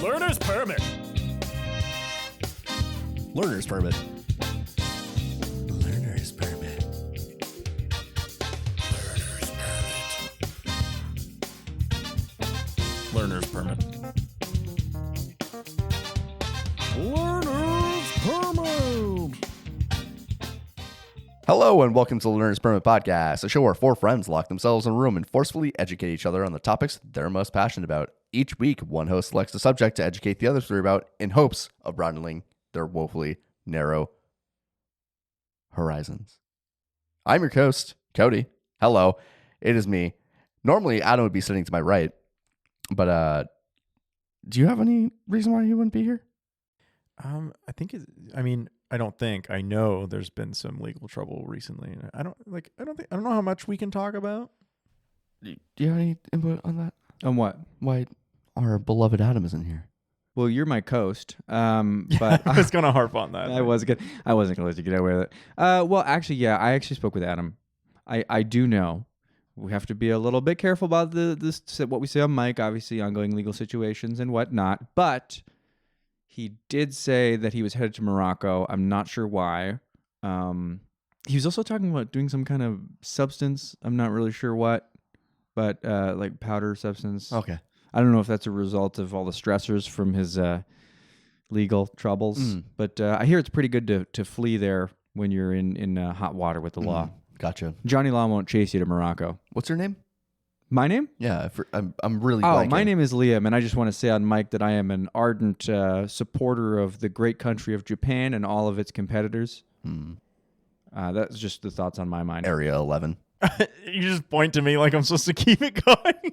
Learner's permit. Learner's permit. Learner's permit. Learner's permit. Learner's permit. Learner's permit. Hello and welcome to the Learner's Permit Podcast, a show where four friends lock themselves in a room and forcefully educate each other on the topics they're most passionate about. Each week, one host selects a subject to educate the other three about in hopes of broadening their woefully narrow horizons. I'm your host, Kody. Hello, it is me. Normally, Adam would be sitting to my right, but do you have any reason why he wouldn't be here? I don't think. I know there's been some legal trouble recently. I don't know how much we can talk about. Do you have any input on that? On what? Why our beloved Adam isn't here? Well, you're my coast, but I was going to harp on that. I wasn't going to let you get away with it. Well, actually, yeah, I actually spoke with Adam. I do know we have to be a little bit careful about this what we say on mic, obviously ongoing legal situations and whatnot, but he did say that he was headed to Morocco. I'm not sure why. He was also talking about doing some kind of substance. I'm not really sure what, but like powder substance. Okay. I don't know if that's a result of all the stressors from his legal troubles, but I hear it's pretty good to flee there when you're in hot water with the law. Gotcha. Johnny Law won't chase you to Morocco. What's your name? My name? Yeah, I'm really Oh, blanking. my name is Liam, and I just want to say on mic that I am an ardent supporter of the great country of Japan and all of its competitors. That's just the thoughts on my mind. Area 11. You just point to me like I'm supposed to keep it going.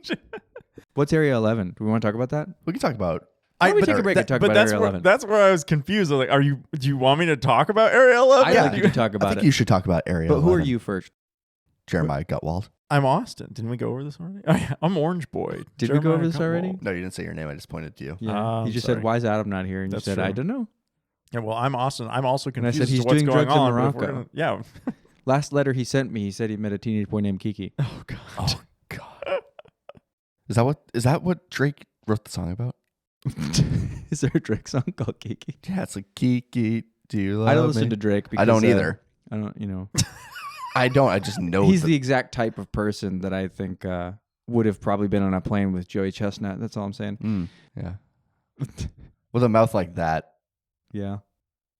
What's Area 11? Do we want to talk about that? We can talk about. Why don't we take a break and talk about Area 11? That's where I was confused. I was like, do you want me to talk about Area 11? I think you can talk I about think it. you should talk about Area But 11. who are you first? Jeremiah Gutwald. I'm Austin. Didn't we go over this already? Oh, yeah. I'm Orange Boy. Did we go over this Jeremiah already? Gutwald. No, you didn't say your name. I just pointed to you. Yeah. You just sorry. said, why is Adam not here? And That's you said, true. I don't know. Yeah, well, I'm Austin. I'm also And I confused said as he's to what's doing going drugs in on. but if we're Morocco. Yeah. Last letter he sent me, he said he met a teenage boy named Kiki. Oh, God. Oh God. Is that what Drake wrote the song about? Is there a Drake song called Kiki? Yeah, it's like Kiki. Do you love I don't me? listen to Drake because I don't either. I don't, I don't. I just know he's the exact type of person that I think would have probably been on a plane with Joey Chestnut. That's all I'm saying. Yeah. With a mouth like that, Yeah.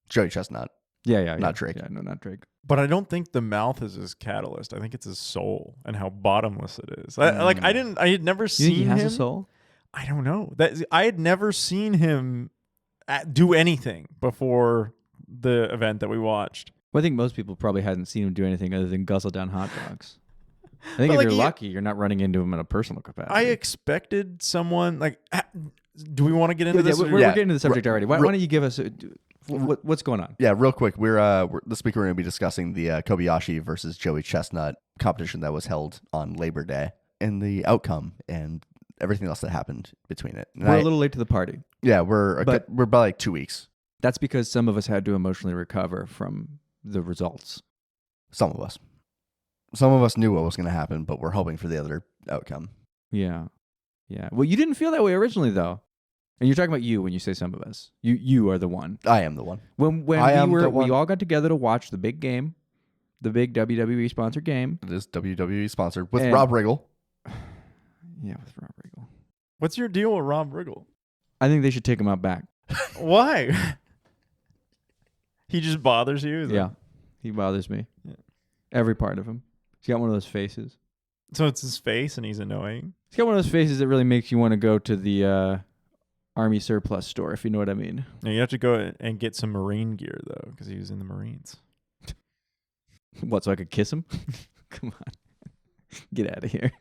Joey Chestnut. Yeah. Not Drake. Yeah, no, not Drake. But I don't think the mouth is his catalyst. I think it's his soul and how bottomless it is. I had never You seen think he has him. a soul? I don't know. I had never seen him do anything before the event that we watched. Well, I think most people probably hadn't seen him do anything other than guzzle down hot dogs. I think But, if like, you're lucky, you're not running into him in a personal capacity. I expected someone like. Do we want to get into this? We're getting to the subject already. Why don't you give us what's going on? Yeah, real quick. This week we're going to be discussing the Kobayashi versus Joey Chestnut competition that was held on Labor Day and the outcome and everything else that happened between it. And We're a little late to the party. Yeah, we're about like 2 weeks. That's because some of us had to emotionally recover from the results. Some of us knew what was going to happen, but we're hoping for the other outcome. Yeah. Well, you didn't feel that way originally, though. And you're talking about you when you say some of us. You are the one. I am the one. When we all got together to watch the big game, the big WWE sponsored game. It is WWE sponsored with Rob Riggle. Yeah, with Rob Riggle. What's your deal with Rob Riggle? I think they should take him out back. Why? He just bothers you? Yeah, he bothers me. Yeah. Every part of him. He's got one of those faces. So it's his face and he's annoying? He's got one of those faces that really makes you want to go to the Army surplus store, if you know what I mean. No, you have to go and get some Marine gear, though, because he was in the Marines. What, so I could kiss him? Come on. Get out of here.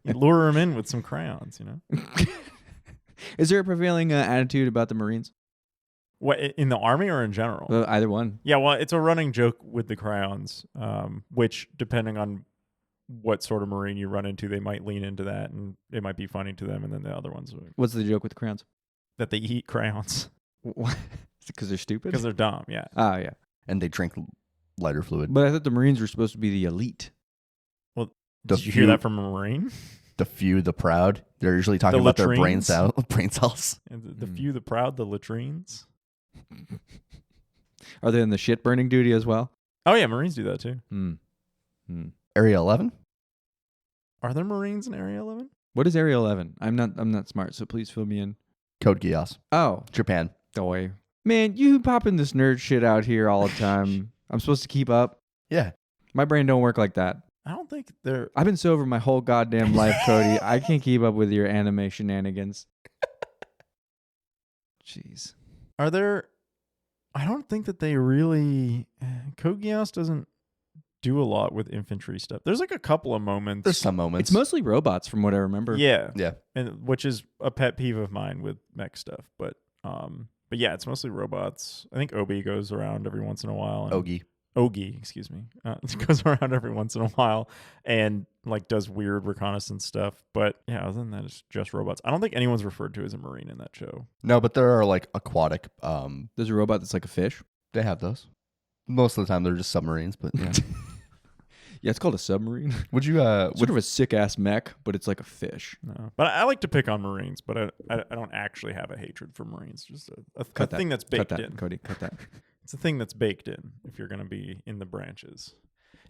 You lure him in with some crayons, you know? Is there a prevailing attitude about the Marines? What, in the Army or in general? Either one. Yeah, well, it's a running joke with the crayons, which, depending on what sort of Marine you run into, they might lean into that, and it might be funny to them, and then the other ones What's the joke with the crayons? that they eat crayons What? Because they're stupid? because they're dumb, yeah. Oh, yeah. And they drink lighter fluid. But I thought the Marines were supposed to be the elite. Did you hear that from a Marine? the few, the proud. They're usually talking The about their brain latrines? cells. And the few, the proud, the latrines. Are they in the shit burning duty as well? Oh yeah, Marines do that too. Area 11? Are there Marines in Area 11? What is Area 11? I'm not smart, so please fill me in. Code Geass. Oh, Japan. boy. Man, you popping this nerd shit out here all the time. I'm supposed to keep up. Yeah. My brain don't work like that. I don't think they're. I've been sober my whole goddamn life, Cody. I can't keep up with your anime shenanigans. Jeez. Are there? I don't think that they really. Code Geass doesn't do a lot with infantry stuff. There's like a couple of moments. There's some moments. It's mostly robots from what I remember. Yeah, Yeah. and which is a pet peeve of mine with mech stuff. But yeah, it's mostly robots. I think Obi goes around every once in a while. And Ogi, excuse me, goes around every once in a while and like does weird reconnaissance stuff. But yeah, other than that, it's just robots. I don't think anyone's referred to as a Marine in that show. No, but there are like aquatic. There's a robot that's like a fish. They have those. Most of the time, they're just submarines. But yeah. Yeah, it's called a submarine. Would you? Sort of a sick ass mech, but it's like a fish. No, but I like to pick on Marines, but I don't actually have a hatred for Marines. Just a thing that's baked cut that, in. Cody, cut that. It's a thing that's baked in if you're going to be in the branches.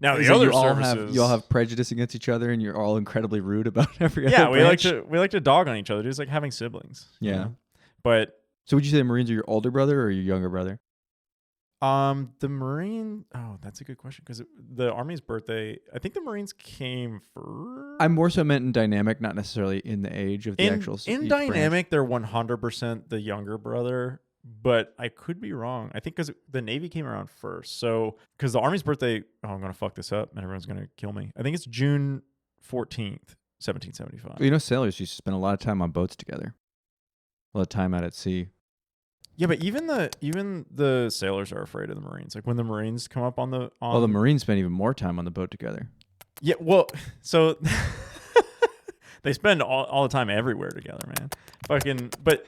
Now Is the it other you all services, you all have prejudice against each other, and you're all incredibly rude about every yeah, other we branch? like to dog on each other. It's like having siblings. you Yeah. know? But So would you say the Marines are your older brother or your younger brother? the Marine. Oh, that's a good question because the Army's birthday. I think the Marines came first. I more so meant in dynamic, not necessarily in the age of the actual. In each branch. dynamic, they're 100% the younger brother. But I could be wrong. I think because the Navy came around first. So, because the Army's birthday, I'm going to fuck this up and everyone's going to kill me. I think it's June 14th, 1775. Well, you know, sailors used to spend a lot of time on boats together. A lot of time out at sea. Yeah, but even the sailors are afraid of the Marines. Like when the Marines come up on the Well, the Marines spend even more time on the boat together. Yeah, well, so they spend all the time everywhere together, man. But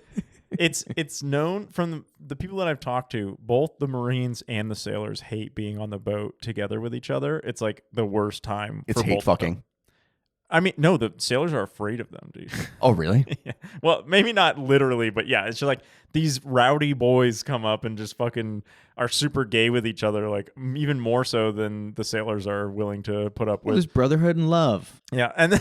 it's known from the people that I've talked to, both the Marines and the sailors hate being on the boat together with each other. It's like the worst time. It's for hate both fucking. Of them. I mean, no, the sailors are afraid of them, dude. Oh, really? Yeah. Well, maybe not literally, but yeah, it's just like these rowdy boys come up and just fucking are super gay with each other, like even more so than the sailors are willing to put up Well, with. there's brotherhood and love. Yeah, and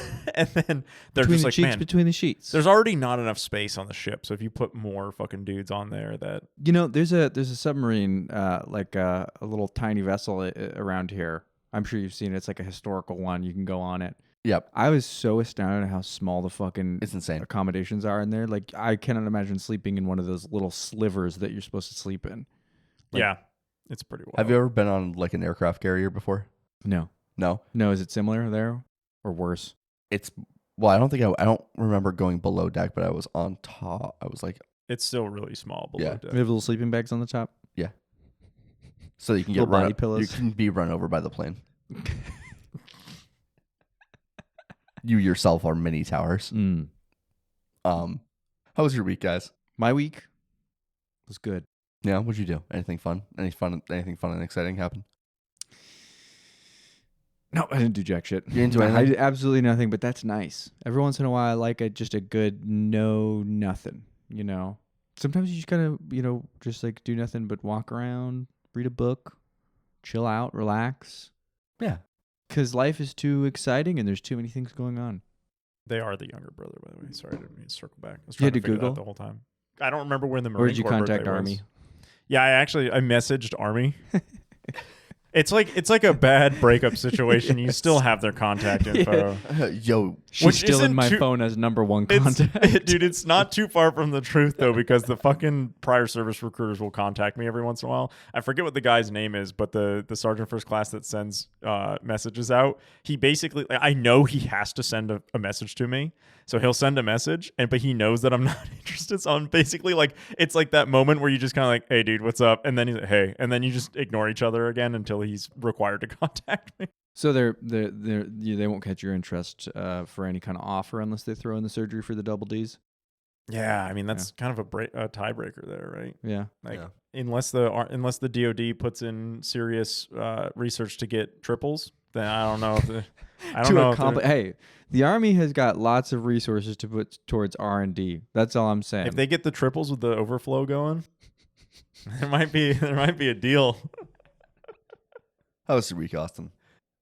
then they're Between just the like, cheeks, man, between the sheets. there's already not enough space on the ship, so if you put more fucking dudes on there, that You know, there's a submarine, like a little tiny vessel around here. I'm sure you've seen it. It's like a historical one. You can go on it. Yep. I was so astounded at how small the fucking It's insane. accommodations are in there. Like, I cannot imagine sleeping in one of those little slivers that you're supposed to sleep in. Like, yeah, it's pretty wild. Have you ever been on like an aircraft carrier before? No. No. No, is it similar there or worse? It's well, I don't think I don't remember going below deck, but I was on top. I was like, It's still really small below Yeah. deck. We have little sleeping bags on the top. so you can get Little run. body pillows. You can be run over by the plane. You yourself are mini towers. Mm. How was your week, guys? My week was good. Yeah, what'd you do? Anything fun? Anything fun and exciting happen? No, I didn't do jack shit. You didn't do I anything? did absolutely nothing, but that's nice. Every once in a while, I like just a good nothing, you know? Sometimes you just gotta, just like do nothing but walk around, read a book, chill out, relax. Yeah. Because life is too exciting and there's too many things going on. They are the younger brother, by the way. Sorry, I didn't mean to circle back. I was You trying had to to figure that Google? out the whole time. I don't remember when the Marine Or did you Corps contact birthday was. Army? Yeah, I messaged Army. It's like a bad breakup situation. You still have their contact info. Yo, She's Which still in isn't my too- phone as number one It's, contact. dude, it's not too far from the truth though, because the fucking prior service recruiters will contact me every once in a while. I forget what the guy's name is, but the sergeant first class that sends messages out, he basically, I know he has to send a message to me, so he'll send a message, but he knows that I'm not interested. So I'm basically like, it's like that moment where you just kind of like, hey, dude, what's up? And then he's like, hey, and then you just ignore each other again until he's required to contact me. So they won't catch your interest for any kind of offer unless they throw in the surgery for the double Ds. Yeah, I mean that's kind of a tiebreaker there, right? Yeah. Like Yeah. unless the DoD puts in serious research to get triples, then I don't know if I don't know. Hey, the Army has got lots of resources to put towards R&D. That's all I'm saying. If they get the triples with the overflow going, there might be a deal. How was the week, Austin?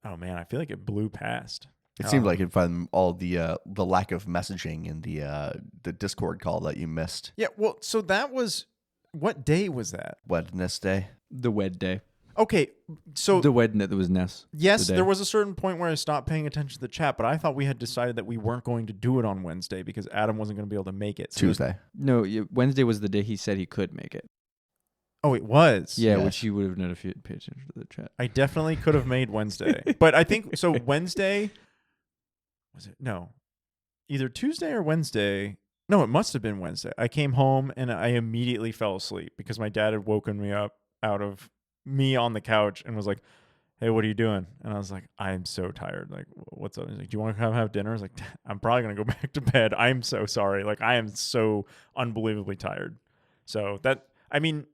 Oh man, I feel like it blew past. It seemed like it from all the lack of messaging and the Discord call that you missed. Yeah, well, so that was what day was that? Wednesday. the wed day. Okay, so The wed that was Ness. yes, today. there was a certain point where I stopped paying attention to the chat, but I thought we had decided that we weren't going to do it on Wednesday because Adam wasn't going to be able to make it. So Tuesday. No, Wednesday was the day he said he could make it. Oh, it was. Yeah, Yes. which you would have known if you had paid attention to the chat. I definitely could have made Wednesday. But I think so Wednesday was it? No. Either Tuesday or Wednesday. No, it must have been Wednesday. I came home and I immediately fell asleep because my dad had woken me up out of me on the couch and was like, "Hey, what are you doing?" And I was like, "I'm so tired. Like, what's up?" He's like, "Do you want to come have dinner?" I was like, "I'm probably going to go back to bed. I'm so sorry. Like, I am so unbelievably tired." So that, I mean,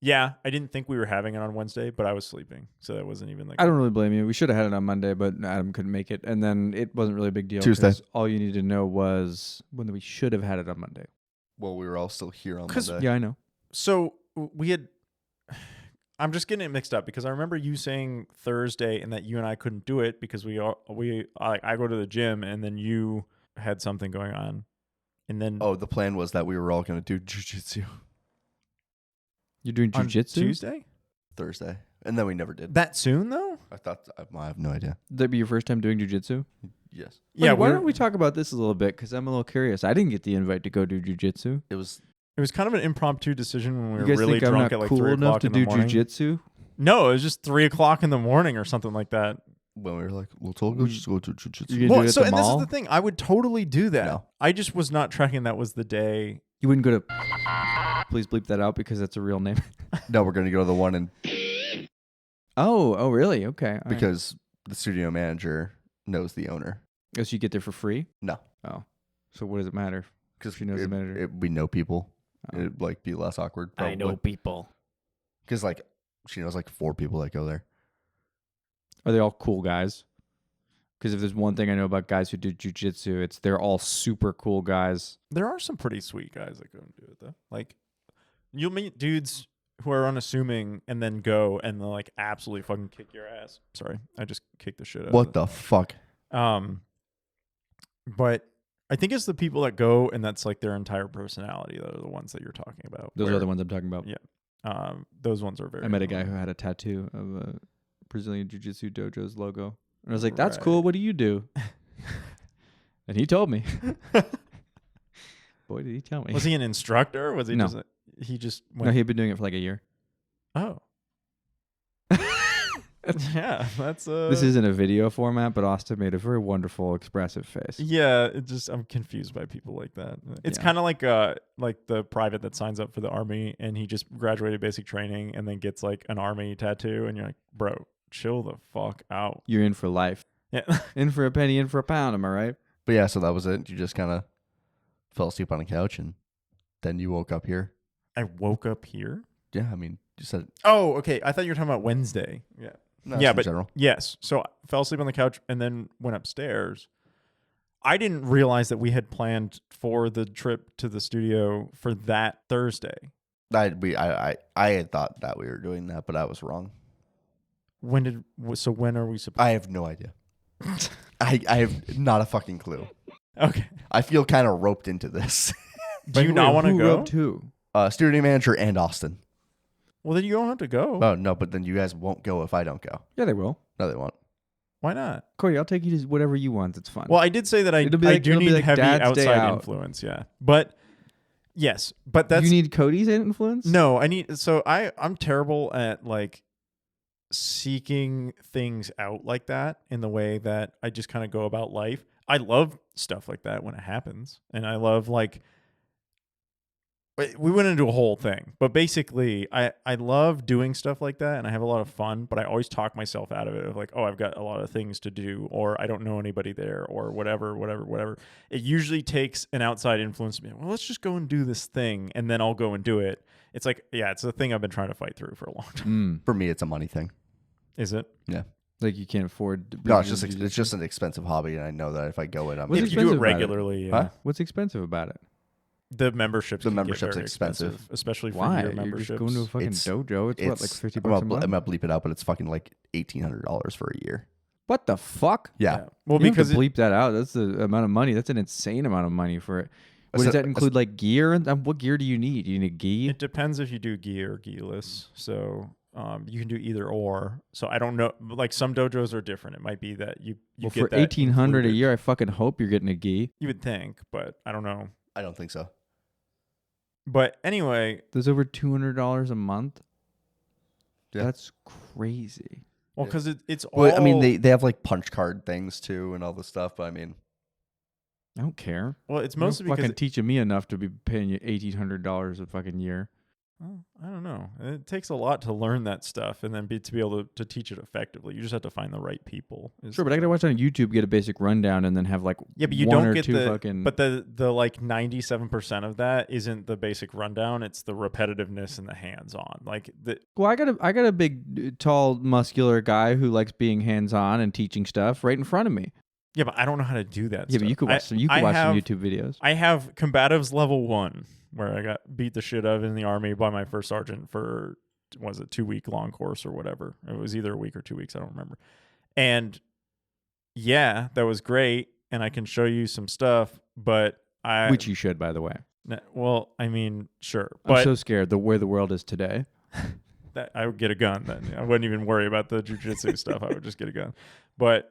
yeah, I didn't think we were having it on Wednesday, but I was sleeping. So that wasn't even like... I don't really blame you. We should have had it on Monday, but Adam couldn't make it. And then it wasn't really a big deal. Tuesday. 'Cause all you need to know was when we should have had it on Monday. Well, we were all still here on 'Cause- Monday. Yeah, I know. So we had... I'm just getting it mixed up because I remember you saying Thursday and that you and I couldn't do it because I go to the gym and then you had something going on. And then Oh, the plan was that we were all going to do jiu-jitsu You're doing on jujitsu? Tuesday? Thursday. And then we never did. That soon though? I have no idea. That'd be your first time doing jujitsu? Yes. Yeah, Why don't we talk about this a little bit? Because I'm a little curious. I didn't get the invite to go do jujitsu. It was... It was kind of an impromptu decision when we You were guys really think I'm drunk not at like cool 3 enough o'clock to in the do morning. jujitsu? No, it was just 3 o'clock in the morning or something like that. When we were like, let's all go just go to jiu-jitsu. You gonna do it at the And this is mall? the thing. I would totally do that. No. I just was not tracking that was the day. You wouldn't go to... Please bleep that out because that's a real name. No, we're going to go to the one Oh, really? Okay. All right. because the studio manager knows the owner. Oh, so you get there for free? No. Oh. So what does it matter? Because She knows the manager. we know people. Oh. It'd like be less awkward. Probably. people. Because like she knows like 4 people that go there. Are they all cool guys? Because if there's one thing I know about guys who do jujitsu, it's they're all super cool guys. There are some pretty sweet guys that go and do it though. Like you'll meet dudes who are unassuming and then go and they'll like absolutely fucking kick your ass. Sorry, I just kicked the shit out. What the fuck? But I think it's the people that go and that's like their entire personality that are the ones that you're talking about. Those where, are the ones I'm talking about. Yeah. Those ones are very... I met a guy who had a tattoo of a Brazilian Jiu-Jitsu dojo's logo. And I was like, that's Right. cool. What do you do? And he told me. Boy, did he tell me. Was he an instructor? Or was he No. just... He just No, went... he'd been doing it for like a year. Oh. Yeah, that's... This isn't a video format, but Austin made a very wonderful, expressive face. Yeah, it just I'm confused by people like that. It's Yeah. kind of like the private that signs up for the army and he just graduated basic training and then gets like an army tattoo and you're like, bro, chill the fuck out. You're in for life. Yeah. In for a penny, in for a pound. Am I right? But yeah, so that was it. You just kind of fell asleep on a couch and then you woke up here. I woke up here. Yeah, I mean, you said Oh, okay. I thought you were talking about Wednesday. Yeah. no, Yeah, in but general. yes. So I fell asleep on the couch and then went upstairs. I didn't realize that we had planned for the trip to the studio for that Thursday. I had thought that we were doing that, but I was wrong. When are we supposed... I have no idea. I have not a fucking clue. Okay. I feel kind of roped into this. Do you not want to Who go? roped who? Studio manager and Austin. Well, then you don't have to go. Oh no, but then you guys won't go if I don't go. Yeah, they will. No, they won't. Why not? Cody, I'll take you to whatever you want. It's fun. Well, I did say that I It'll be I like- do it'll be need like heavy Dad's Day outside Out. influence, yeah. But yes, but that's you need Cody's influence? no. I need so I'm terrible at like seeking things out like that in the way that I just kind of go about life. I love stuff like that when it happens, and I love like we went into a whole thing, but basically I love doing stuff like that and I have a lot of fun, but I always talk myself out of it of like, oh, I've got a lot of things to do or I don't know anybody there or whatever. It usually takes an outside influence to be, well, let's just go and do this thing and then I'll go and do it. It's like, yeah, it's a thing I've been trying to fight through for a long time. For me, it's a money thing. Is it? Yeah. Like you can't afford. To No, it's just an expensive hobby, and I know that if I go in, I'm What's If you do it expensive about it? regularly, Huh? What's expensive about it? the memberships. The can get membership's very expensive. especially for Why? year You're memberships. just going to a fucking dojo. It's what, like $50 a I'm month? gonna bleep it out, but it's fucking like $1,800 for a year. What the fuck? Yeah. Well, You don't because have to bleep that out. That's the amount of money. That's an insane amount of money for it. What, does that include like gear? And what gear do you need? Do you need gi? it depends if you do gi or gi-less. So you can do either or. So I don't know. Like some dojos are different. It might be that you Well, get for that $1,800 a included. year, I fucking hope you're getting a gi. You would think, but I don't know. I don't think so. But anyway, There's over $200 a month. Yeah. That's crazy. well, Yeah. because it's all. But I mean, they have like punch card things too and all this stuff. But I mean, I don't care. Well, it's You're mostly not because fucking teaching me enough to be paying you $1,800 a fucking year. well, I don't know. It takes a lot to learn that stuff and then to be able to teach it effectively. You just have to find the right people. Sure, but I gotta watch on YouTube, get a basic rundown, and then have like Yeah, but you one don't or get two the fucking. but the like 97% of that isn't the basic rundown. It's the repetitiveness and the hands-on. Like the Well, I got a big, tall, muscular guy who likes being hands on and teaching stuff right in front of me. yeah, but I don't know how to do that. Yeah, stuff. but you could watch some. You could watch some YouTube videos. I have combatives level 1 where I got beat the shit out of in the army by my first sergeant for was it 2-week long course or whatever. It was either a week or 2 weeks. I don't remember. And yeah, that was great, and I can show you some stuff. But Which you should, by the way. well, I mean, sure, I'm but so scared the way the world is today. that I would get a gun. Then I wouldn't even worry about the jujitsu stuff. I would just get a gun. But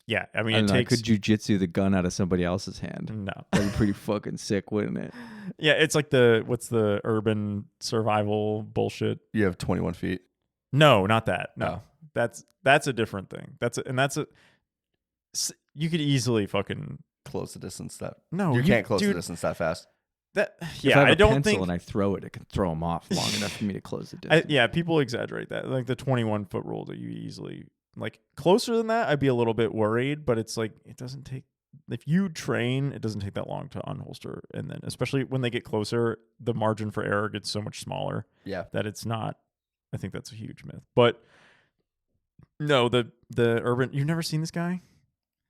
yeah, I mean, I don't it know, takes I could jujitsu the gun out of somebody else's hand. no. That'd be pretty fucking sick, wouldn't it? Yeah, it's like what's the urban survival bullshit? you have 21 feet. No, not that. No, Oh. that's a different thing. You could easily fucking Close the distance that. no. You can't close the dude, distance that fast. That If yeah, I have I a don't pencil think. and I throw it, it can throw them off long enough for me to close the distance. Yeah, people exaggerate that. Like the 21-foot rule that you easily like closer than that. I'd be a little bit worried, but it's like it doesn't take. If you train, it doesn't take that long to unholster, and then especially when they get closer, the margin for error gets so much smaller. Yeah. That it's not. I think that's a huge myth. But no, the urban. You've never seen this guy?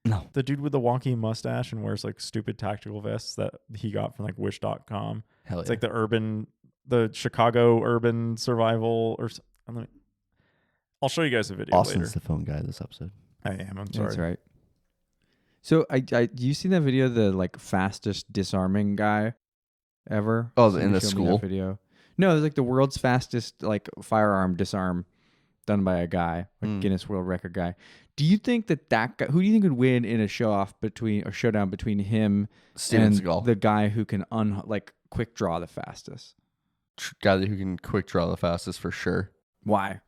No. The dude with the wonky mustache and wears like stupid tactical vests that he got from like Wish.com. Hell It's yeah. like the Chicago urban survival or something. I'll show you guys the video Austin's later. the phone guy this episode. I am. I'm sorry. That's right. So do you see that video of the like fastest disarming guy ever? Oh, Somebody in the showed me that school? video. No, it was like the world's fastest like firearm disarm done by a guy, like Guinness World Record guy. Do you think that guy? Who do you think would win in a showdown between him Steven and Seagal. the guy who can quick draw the fastest? Guy who can quick draw the fastest for sure. Why?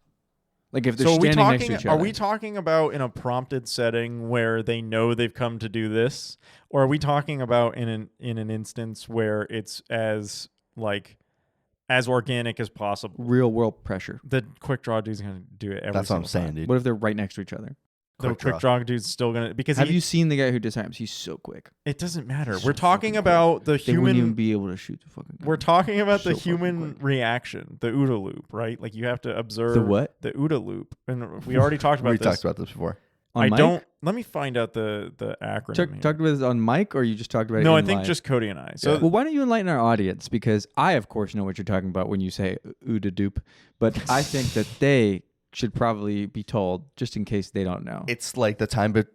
Like if they're So standing next to each other. are we talking about in a prompted setting where they know they've come to do this, or are we talking about in an instance where it's as organic as possible? real world pressure? The quick draw dude's gonna do it every That's what I'm single saying, time. dude. What if they're right next to each other? The quick draw dude's still gonna because Have you seen the guy who disarms? He's so quick. it doesn't matter. So We're talking fucking about the They wouldn't even human. be able to shoot the fucking guy. We're talking about the So fucking human quick. reaction, the OODA loop, right? Like you have to observe The what? The OODA loop, and we already talked about We this. talked about this before. On I mic? don't. Let me find out the acronym. here. Talked about this on mic, or you just talked about it? No, I in think live? just Kody and I. So Well, why don't you enlighten our audience? Because I, of course, know what you're talking about when you say "ooda doop," but I think that they should probably be told just in case they don't know. It's like the time, but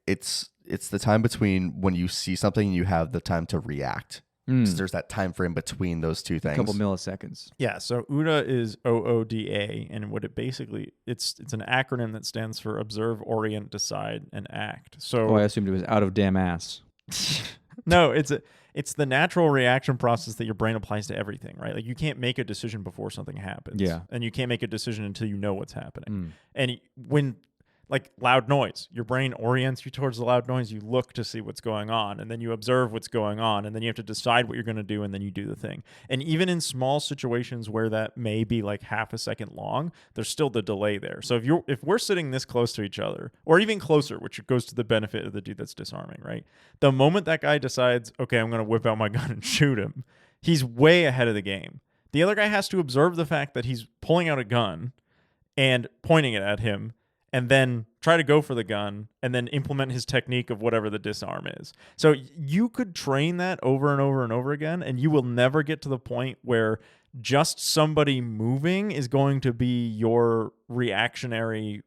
it's the time between when you see something and you have the time to react. So there's that time frame between those two a things. couple milliseconds. yeah, so OODA is OODA, and what it basically it's an acronym that stands for Observe, Orient, Decide, and Act. So Oh, I assumed it was out of damn ass. no, it's the natural reaction process that your brain applies to everything, right? Like you can't make a decision before something happens. Yeah. And you can't make a decision until you know what's happening. Mm. And when like loud noise, your brain orients you towards the loud noise, you look to see what's going on, and then you observe what's going on, and then you have to decide what you're going to do, and then you do the thing. And even in small situations where that may be like half a second long, there's still the delay there. So if we're sitting this close to each other, or even closer, which goes to the benefit of the dude that's disarming, right? The moment that guy decides, okay, I'm going to whip out my gun and shoot him, he's way ahead of the game. The other guy has to observe the fact that he's pulling out a gun and pointing it at him, and then try to go for the gun and then implement his technique of whatever the disarm is. So you could train that over and over and over again, and you will never get to the point where just somebody moving is going to be your reactionary.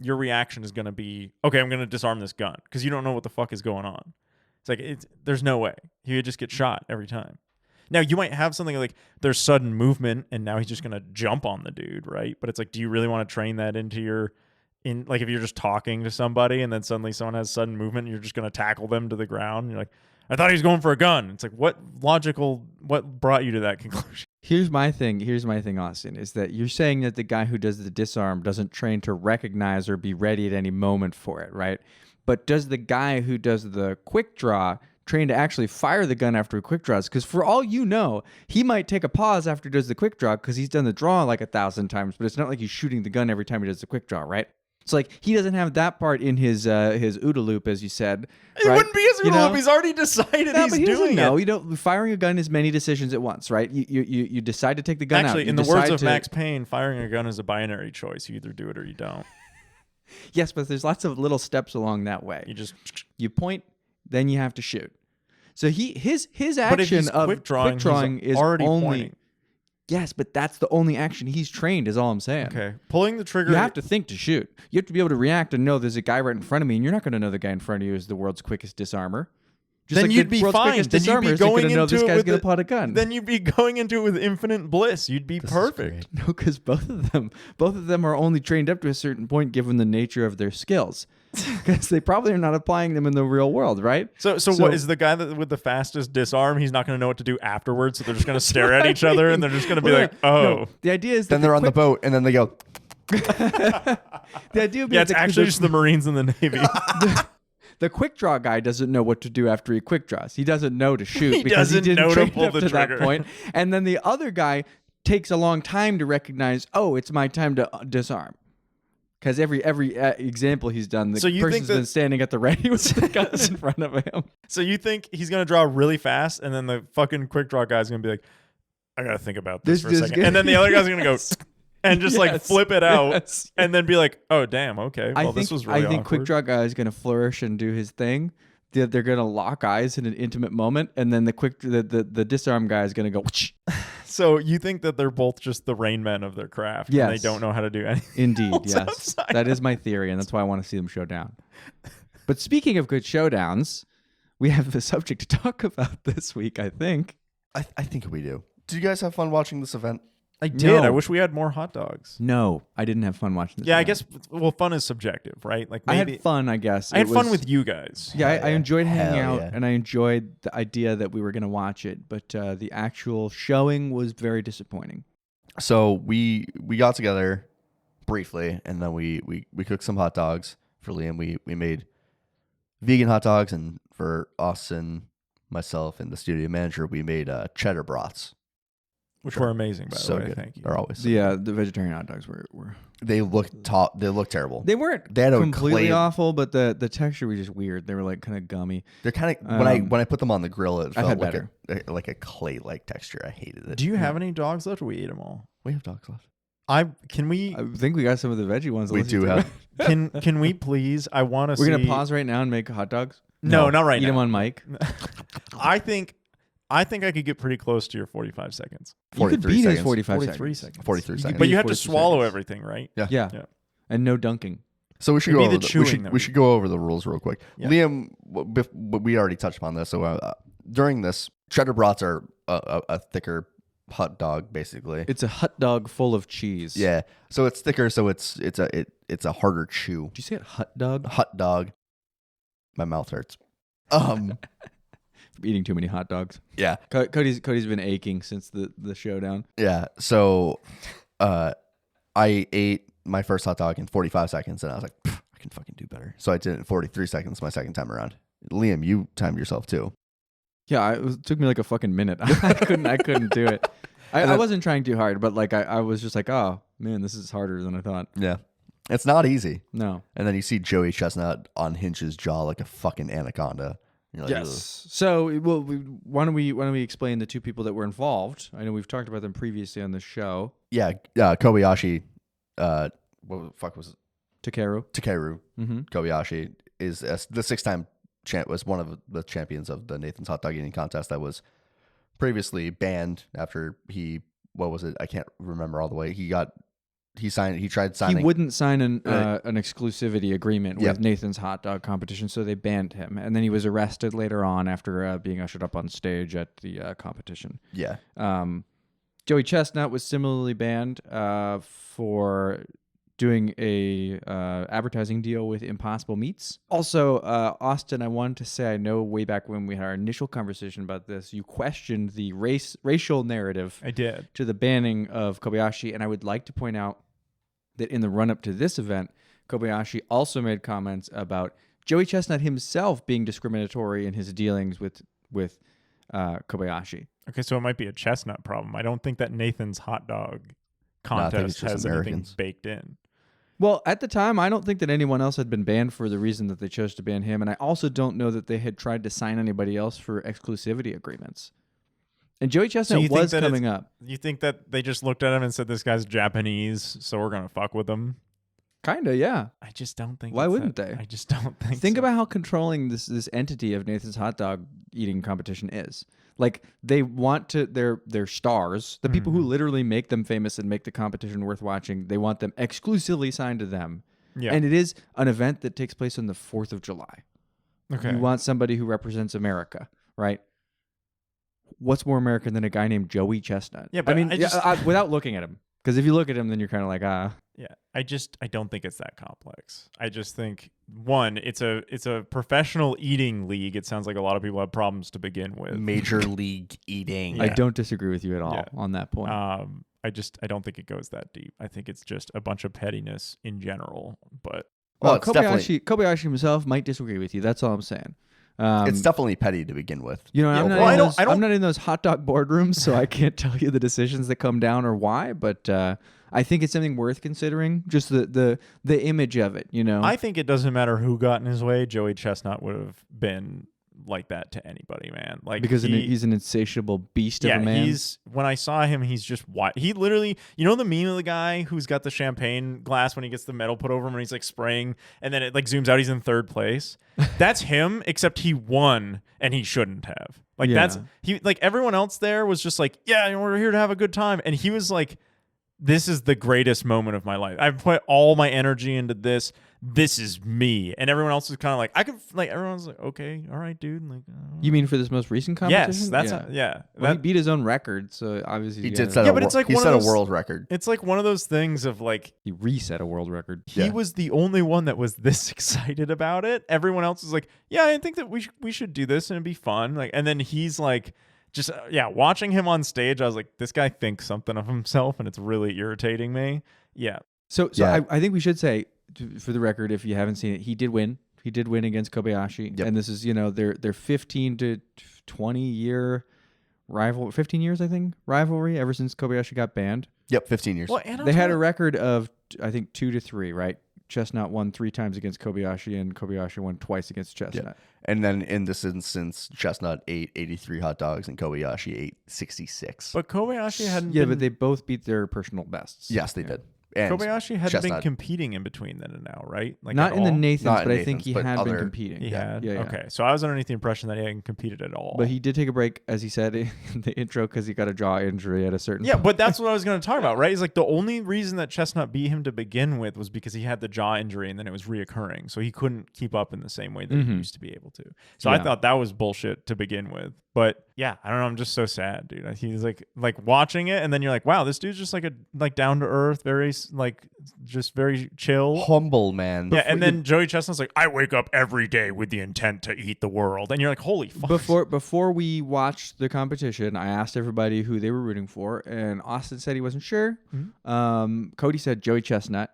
Your reaction is going to be, okay, I'm going to disarm this gun, because you don't know what the fuck is going on. It's like, there's no way. He would just get shot every time. Now, you might have something like there's sudden movement and now he's just going to jump on the dude, right? But it's like, do you really want to train that into like if you're just talking to somebody and then suddenly someone has sudden movement and you're just going to tackle them to the ground? And you're like, I thought he was going for a gun. It's like, what brought you to that conclusion? Here's my thing, Austin, is that you're saying that the guy who does the disarm doesn't train to recognize or be ready at any moment for it, right? But does the guy who does the quick draw train to actually fire the gun after he quick draws? Because for all you know, he might take a pause after he does the quick draw because he's done the draw like 1,000 times, but it's not like he's shooting the gun every time he does the quick draw, right? It's like he doesn't have that part in his OODA loop, as you said. It right? wouldn't be his OODA loop. He's already decided No, he's but he doesn't doing know. it. You know, firing a gun is many decisions at once, right? You decide to take the gun out. Actually, You in the words of decide Max Payne, firing a gun is a binary choice. You either do it or you don't. Yes, but there's lots of little steps along that way. You point, then you have to shoot. So his But if he's action of quick drawing is already only pointing. Yes, but that's the only action he's trained, is all I'm saying. Okay, pulling the trigger. You have to think to shoot. You have to be able to react and know there's a guy right in front of me, and you're not going to know the guy in front of you is the world's quickest disarmer. Just Then like you'd the be world's fine. quickest Then you'd disarmer be isn't going gonna know into this it guy's with going to the- pull out a gun. Then you'd be going into it with infinite bliss. You'd be This is perfect. great. No, because both of them are only trained up to a certain point given the nature of their skills. Because they probably are not applying them in the real world, right? So what is the guy with the fastest disarm? He's not going to know what to do afterwards, so they're just going to stare at each other, and they're just going to be like, "Oh." No, the idea is that Then they're on the boat, and then they go. the idea would be Yeah, it's that actually just the Marines and the Navy. the quick draw guy doesn't know what to do after he quick draws. He doesn't know to shoot He because he doesn't didn't know to train pull up the to that trigger. point. And then the other guy takes a long time to recognize, oh, it's my time to disarm. Because every example he's done, the So you think person's that- been standing at the ready with the guns in front of him. So you think he's going to draw really fast, and then the fucking quick draw guy's going to be like, "I got to think about this for a second," and then the other guy's going to go and just like Yes. flip it out, Yes. and then be like, "Oh damn, okay, well this was really I think awkward." quick draw guy is going to flourish and do his thing. They're going to lock eyes in an intimate moment, and then the disarm guy is going to go. So you think that they're both just the Rain Men of their craft? Yes. And they don't know how to do anything. Indeed, else yes. outside That is my theory, and that's why I want to see them show down. But speaking of good showdowns, we have a subject to talk about this week, I think. I think we do. Did you guys have fun watching this event? I did. No. I wish we had more hot dogs. No, I didn't have fun watching this. Yeah, I event. guess. Well, fun is subjective, right? Like I maybe had fun, I guess. I had It fun was- with you guys. Yeah, I Hell yeah. enjoyed hanging Hell out, yeah. and I enjoyed the idea that we were going to watch it, but the actual showing was very disappointing. So we got together briefly, and then we cooked some hot dogs for Liam. We made vegan hot dogs, and for Austin, myself, and the studio manager, we made cheddar broths. Which were amazing, by So the way. good. Thank you. They're always The vegetarian hot dogs were they look They look terrible. they weren't They had a completely clay- awful, but the texture was just weird. They were like kind of gummy. They're kind of when I put them on the grill, it I've felt had like a clay like texture. I hated it. Do you have any dogs left, or we ate them all? We have dogs left. Can we I think we got some of the veggie ones. We unless you do took have. it. can we please? I want to. We're see... gonna pause right now and make hot dogs. No, not right Eat now. them on mic. I think I could get pretty close to your 45 seconds. You could 43 beat his seconds. 45 43 seconds. seconds. 43 You could seconds. But beat you have to 43 swallow seconds. everything, right? Yeah. Yeah. Yeah. And no dunking. So we should It'd go be over the we chewing should that we we should go over the rules real quick. Yeah. Liam, we already touched upon this. So during this, cheddar brats are a thicker hot dog, basically. It's a hot dog full of cheese. Yeah. So it's thicker. So it's a harder chew. Did you say it hot dog? Hot dog. My mouth hurts. From eating too many hot dogs. Yeah. Cody's been aching since the showdown. Yeah. So, I ate my first hot dog in 45 seconds, and I was like, I can fucking do better. So I did it in 43 seconds my second time around. Liam, you timed yourself too. Yeah, it took me like a fucking minute. I couldn't do it. I wasn't trying too hard, but like I was just like, oh man, this is harder than I thought. Yeah. It's not easy. No. And then you see Joey Chestnut unhinge his jaw like a fucking anaconda. You're like, Yes. So, well, why don't we explain the two people that were involved? I know we've talked about them previously on the show. yeah, Kobayashi. What the fuck was Takeru. Takeru Kobayashi is the 6-time was one of the champions of the Nathan's hot dog eating contest that was previously banned after what was it? I can't remember all the way. He tried signing. He wouldn't sign an exclusivity agreement with Nathan's hot dog competition, so they banned him. And then he was arrested later on after being ushered up on stage at the competition. Yeah. Joey Chestnut was similarly banned for doing a advertising deal with Impossible Meats. Also, Austin, I wanted to say, I know way back when we had our initial conversation about this, you questioned the racial narrative. I did. To the banning of Kobayashi, and I would like to point out that in the run-up to this event, Kobayashi also made comments about Joey Chestnut himself being discriminatory in his dealings with Kobayashi. Okay, so it might be a Chestnut problem. I don't think that Nathan's hot dog contest has anything baked in. Well, at the time, I don't think that anyone else had been banned for the reason that they chose to ban him, and I also don't know that they had tried to sign anybody else for exclusivity agreements. And Joey Chestnut was coming up. You think that they just looked at him and said, this guy's Japanese, so we're going to fuck with him? Kinda, yeah. I just don't think. Why wouldn't they? I just don't think. Think about how controlling this entity of Nathan's hot dog eating competition is. Like, they want to their stars, the people who literally make them famous and make the competition worth watching. They want them exclusively signed to them. Yeah. And it is an event that takes place on the 4th of July. Okay. You want somebody who represents America, right? What's more American than a guy named Joey Chestnut? Yeah, but I mean, without looking at him. Because if you look at him, then you're kind of like, Yeah, I don't think it's that complex. I just think, one, it's a professional eating league. It sounds like a lot of people have problems to begin with. Major league eating. Yeah. I don't disagree with you at all on that point. I don't think it goes that deep. I think it's just a bunch of pettiness in general. But Kobayashi himself might disagree with you. That's all I'm saying. It's definitely petty to begin with. You know, I'm not in those hot dog boardrooms, so I can't tell you the decisions that come down or why. But I think it's something worth considering. Just the image of it. You know, I think it doesn't matter who got in his way. Joey Chestnut would have been like that to anybody, man. Like, because he's an insatiable beast of a man. When I saw him, he's just white. He literally, you know, the meme of the guy who's got the champagne glass when he gets the medal put over him and he's like spraying, and then it like zooms out, he's in 3rd place. That's him, except he won and he shouldn't have. Like like everyone else there was just like, yeah, we're here to have a good time, and he was like, this is the greatest moment of my life. I've put all my energy into this. This is me. And everyone else is kind of like, everyone's like, okay, all right, dude. Like, you mean for this most recent competition? Yes, Well, he beat his own record, so obviously he did set a world record. It's like one of those things of like, he reset a world record. He was the only one that was this excited about it. Everyone else is like, yeah, I think that we should do this and it'd be fun. Like, and then he's like, just watching him on stage, I was like, this guy thinks something of himself, and it's really irritating me. Yeah. So I think we should say, for the record, if you haven't seen it, he did win. He did win against Kobayashi, and this is their 15 to 20 year rival, 15 years I think rivalry ever since Kobayashi got banned. Yep, 15 years. Well, they had a record of I think 2-3, right? Chestnut won 3 times against Kobayashi, and Kobayashi won twice against Chestnut. Yeah. And then in this instance, Chestnut ate 83 hot dogs and Kobayashi ate 66. But Kobayashi hadn't. Yeah, but they both beat their personal bests. Yes, they did. And Kobayashi hadn't been competing in between then and now, right? Like, not in the Nathans, but I think he had been competing. He had? Yeah. Okay, so I was underneath the impression that he hadn't competed at all. But he did take a break, as he said in the intro, because he got a jaw injury at a certain point. But that's what I was going to talk about, right? He's like, the only reason that Chestnut beat him to begin with was because he had the jaw injury, and then it was reoccurring. So he couldn't keep up in the same way that he used to be able to. So I thought that was bullshit to begin with. But yeah, I don't know. I'm just so sad, dude. He's like watching it, and then you're like, wow, this dude's just like down to earth, very just very chill, humble man. Yeah, and then Joey Chestnut's like, I wake up every day with the intent to eat the world, and you're like, holy fuck. Before we watched the competition, I asked everybody who they were rooting for, and Austin said he wasn't sure. Mm-hmm. Kody said Joey Chestnut.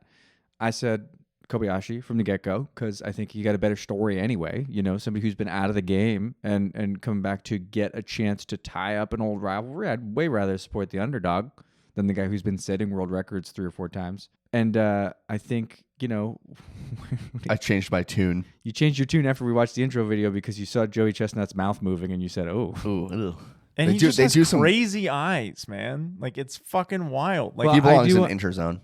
I said Kobayashi from the get-go, because I think he got a better story anyway. You know, somebody who's been out of the game and coming back to get a chance to tie up an old rivalry. I'd way rather support the underdog than the guy who's been setting world records 3 or 4 times. And I think, I changed my tune. You changed your tune after we watched the intro video because you saw Joey Chestnut's mouth moving and you said, oh. Ooh. And he just has crazy eyes, man. Like, it's fucking wild. Like, he belongs in Interzone.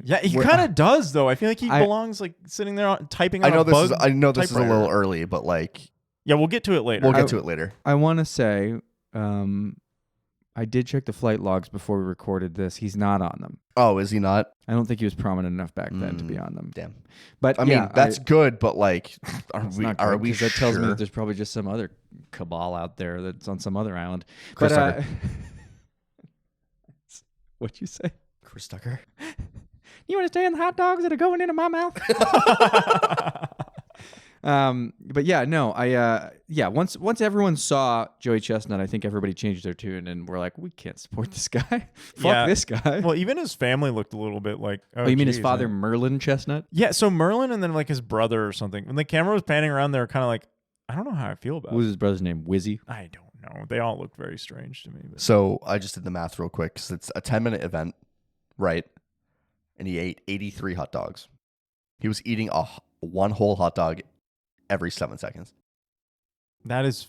Yeah, he kind of does though. I feel like he belongs like sitting there typing. On I know this is. bug I know this is a typewriter. little early, but like Yeah, we'll get to it later. we'll get to it later. I want to say, I did check the flight logs before we recorded this. He's not on them. Oh, is he not? I don't think he was prominent enough back then to be on them. Damn. But I mean, that's good, but like, are we that tells me sure? that there's probably just some other cabal out there that's on some other island. Chris But, Tucker. what'd you say? Chris Tucker. You understand the hot dogs that are going into my mouth? But yeah, no, once everyone saw Joey Chestnut, I think everybody changed their tune and we're like, we can't support this guy. Fuck this guy. Well, even his family looked a little bit like. Oh, you mean his father, Merlin Chestnut? Yeah, so Merlin and then like his brother or something. When the camera was panning around, they were kind of like, I don't know how I feel about What was it. his brother's name? Wizzy? I don't know. They all looked very strange to me. But. So I just did the math real quick. So it's a 10-minute event, right? And he ate 83 hot dogs. He was eating one whole hot dog every 7 seconds. That is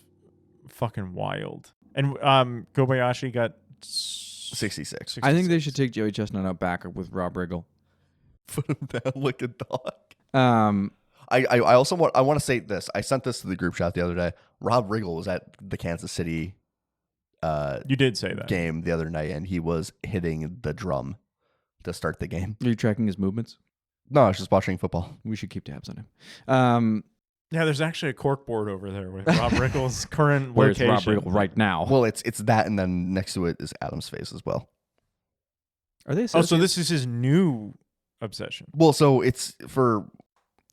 fucking wild. And Kobayashi got 66. I think they should take Joey Chestnut out back with Rob Riggle. Put him down like a dog. I also want to say this. I sent this to the group chat the other day. Rob Riggle was at the Kansas City you did say that game the other night, and he was hitting the drum to start the game. Are you tracking his movements? No, I was just watching football. We should keep tabs on him. Yeah, there's actually a cork board over there with Rob Riggle's current Where's location. Rob Riggle right now? Well, it's that, and then next to it is Adam's face as well. Are they? Oh, so this is his new obsession. Well, so it's for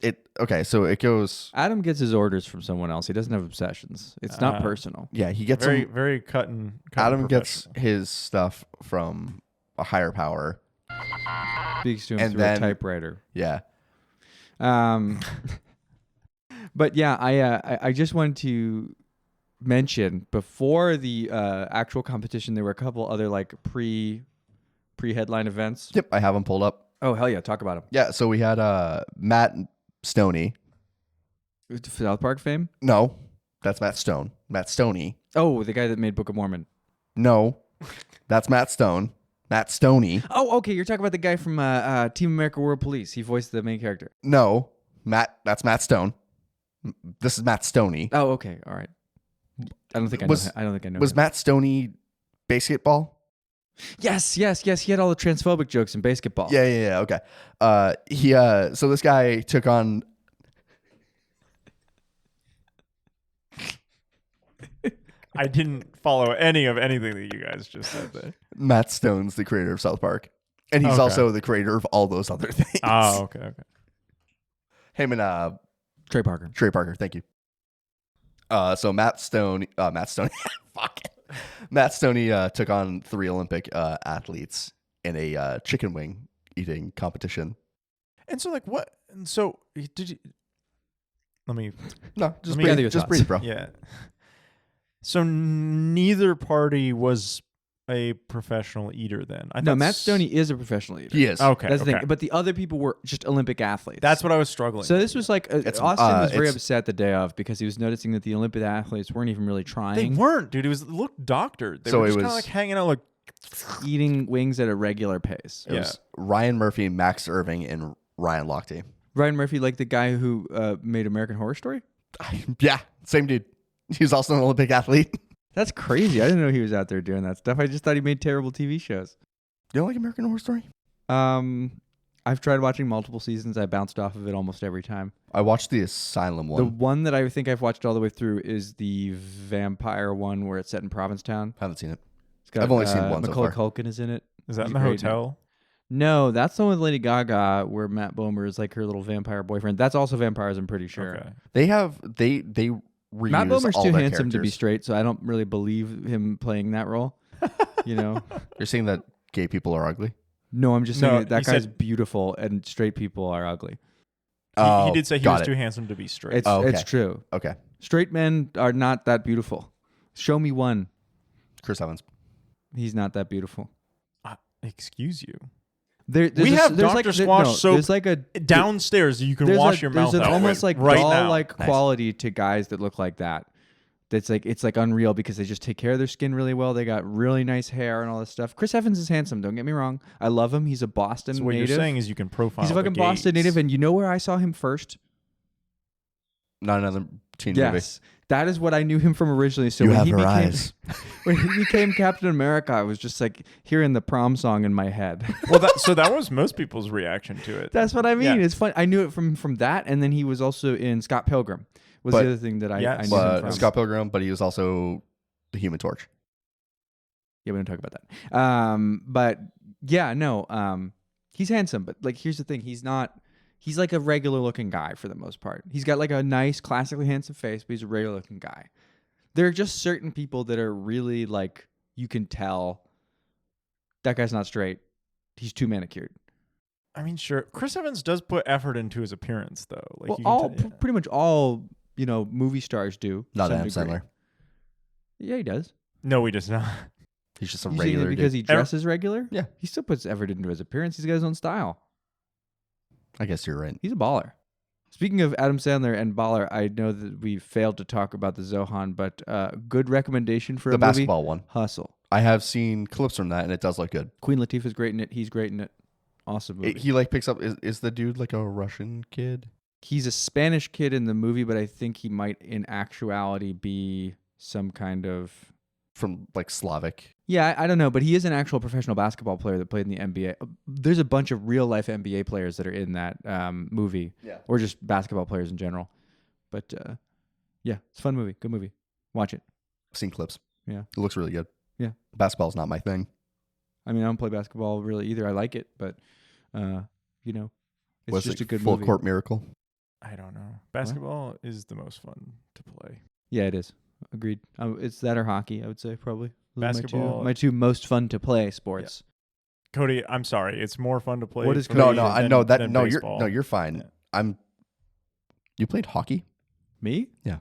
it. Okay, so it goes. Adam gets his orders from someone else. He doesn't have obsessions. It's not personal. Yeah, he gets Very, some, very cut and Adam gets professional. his stuff from a higher power. Speaks to him And through then- a typewriter. Yeah. But yeah, I just wanted to mention before the actual competition, there were a couple other like pre-headline events. Yep, I have them pulled up. Oh hell yeah, talk about them. Yeah, so we had Matt Stoney. South Park fame. No, that's Matt Stone. Matt Stoney. Oh, the guy that made Book of Mormon. No, that's Matt Stone. Matt Stoney. Oh, okay, you're talking about the guy from Team America World Police. He voiced the main character. No, that's Matt Stone. This is Matt Stoney. Oh, okay, all right. I don't think I know. I don't think I know. Was him. Matt Stoney basketball? Yes. He had all the transphobic jokes in basketball. Yeah. Okay. So this guy took on. I didn't follow any of anything that you guys just said there. Matt Stone's the creator of South Park, and he's Okay. also the creator of all those other things. Oh, okay. Him and Trey Parker. Trey Parker. Thank you. So Matt Stoney, fuck it. Matt Stoney took on 3 Olympic athletes in a chicken wing eating competition. And so, like, what? And so, did you? Let me. No, just Let me gather breathe, your just thoughts. breathe, bro. Yeah. So neither party was a professional eater. Then No, Matt Stoney is a professional eater. He is. Okay. That's the okay. thing. But the other people were just Olympic athletes. That's what I was struggling. So with. this was like It's, Austin was very it's- upset the day of because he was noticing that the Olympic athletes weren't even really They trying. weren't, dude. It looked doctored. They So were it just kind of was- like hanging out, like. Eating wings at a regular pace. It was Ryan Murphy, Max Irving, and Ryan Lochte. Ryan Murphy, like the guy who made American Horror Story? Yeah, same dude. He's also an Olympic athlete. That's crazy. I didn't know he was out there doing that stuff. I just thought he made terrible TV shows. You don't like American Horror Story? I've tried watching multiple seasons. I bounced off of it almost every time. I watched the Asylum The one. one that I think I've watched all the way through is the vampire one where it's set in Provincetown. Haven't seen it. It's got, I've only seen one so Macaulay far. Culkin is in it. Is that He's in the great in it. hotel? No, that's the one with Lady Gaga where Matt Bomer is like her little vampire boyfriend. That's also vampires, I'm pretty sure. Okay. They reuse Matt Bomer's all too their handsome to be characters. straight, so I don't really believe him playing that role. You know? You're saying that gay people are ugly? No, I'm just saying No, that he guy's said- beautiful and straight people are ugly. He did say he got was it. too handsome to be straight. It's Oh, okay. it's true. Okay. Straight men are not that beautiful. Show me one. Chris Evans. He's not that beautiful. Excuse you. There's We have there's Dr. like, Squash no, soap There's like a Downstairs, you can there's wash a, your there's mouth an out almost with like right now. doll-like Nice. quality to guys that look like that. That's like it's like unreal because they just take care of their skin really well. They got really nice hair and all this stuff. Chris Evans is handsome. Don't get me wrong. I love him. He's a Boston So what native. you're saying is you can profile. He's a fucking the Boston gays. native, and you know where I saw him first? Not another teen Yes, that is what I knew him from originally. So You when have he her became eyes. when he became Captain America, I was just like hearing the prom song in my head. Well, that was most people's reaction to it. That's what I mean. Yeah. It's fun. I knew it from that, and then he was also in Scott Pilgrim. Was But- the other thing that I knew him But from. Scott Pilgrim, but he was also the Human Torch. Yeah, we don't talk about that. But yeah, no. He's handsome, but like, here's the thing: he's not. He's like a regular looking guy for the most part. He's got like a nice, classically handsome face, but he's a regular looking guy. There are just certain people that are really like you can tell that guy's not straight. He's too manicured. I mean, sure. Chris Evans does put effort into his appearance, though. Like Well, you can tell- pretty much all movie stars do. to Not some Adam degree. Sandler. Yeah, he does. No, he does not. He's just a You saying that regular because dude. he dresses regular? Yeah. He still puts effort into his appearance. He's got his own style. I guess you're right. He's a baller. Speaking of Adam Sandler and baller, I know that we failed to talk about the Zohan, but good recommendation for The a movie. basketball one. Hustle. I have seen clips from that, and it does look good. Queen Latifah's great in it. He's great in it. Awesome movie. He like picks up. Is the dude like a Russian kid? He's a Spanish kid in the movie, but I think he might in actuality be some kind of... From like Slavic. Yeah, I don't know, but he is an actual professional basketball player that played in the NBA. There's a bunch of real life NBA players that are in that movie, Yeah. or just basketball players in general. But yeah, it's a fun movie. Good movie. Watch it. I've seen clips. Yeah. It looks really good. Yeah. Basketball's not my thing. I mean, I don't play basketball really either. I like it, but it's Was just it a good full movie. court miracle? I don't know. Basketball is the most fun to play. Yeah, it is. Agreed. It's that or hockey, I would say probably. Those are Basketball- my two most fun to play sports. Cody, I'm sorry. It's more fun to play. What is for Cody? me I than- know that. than No, baseball. you're fine. Yeah. You played hockey? Me? Yeah.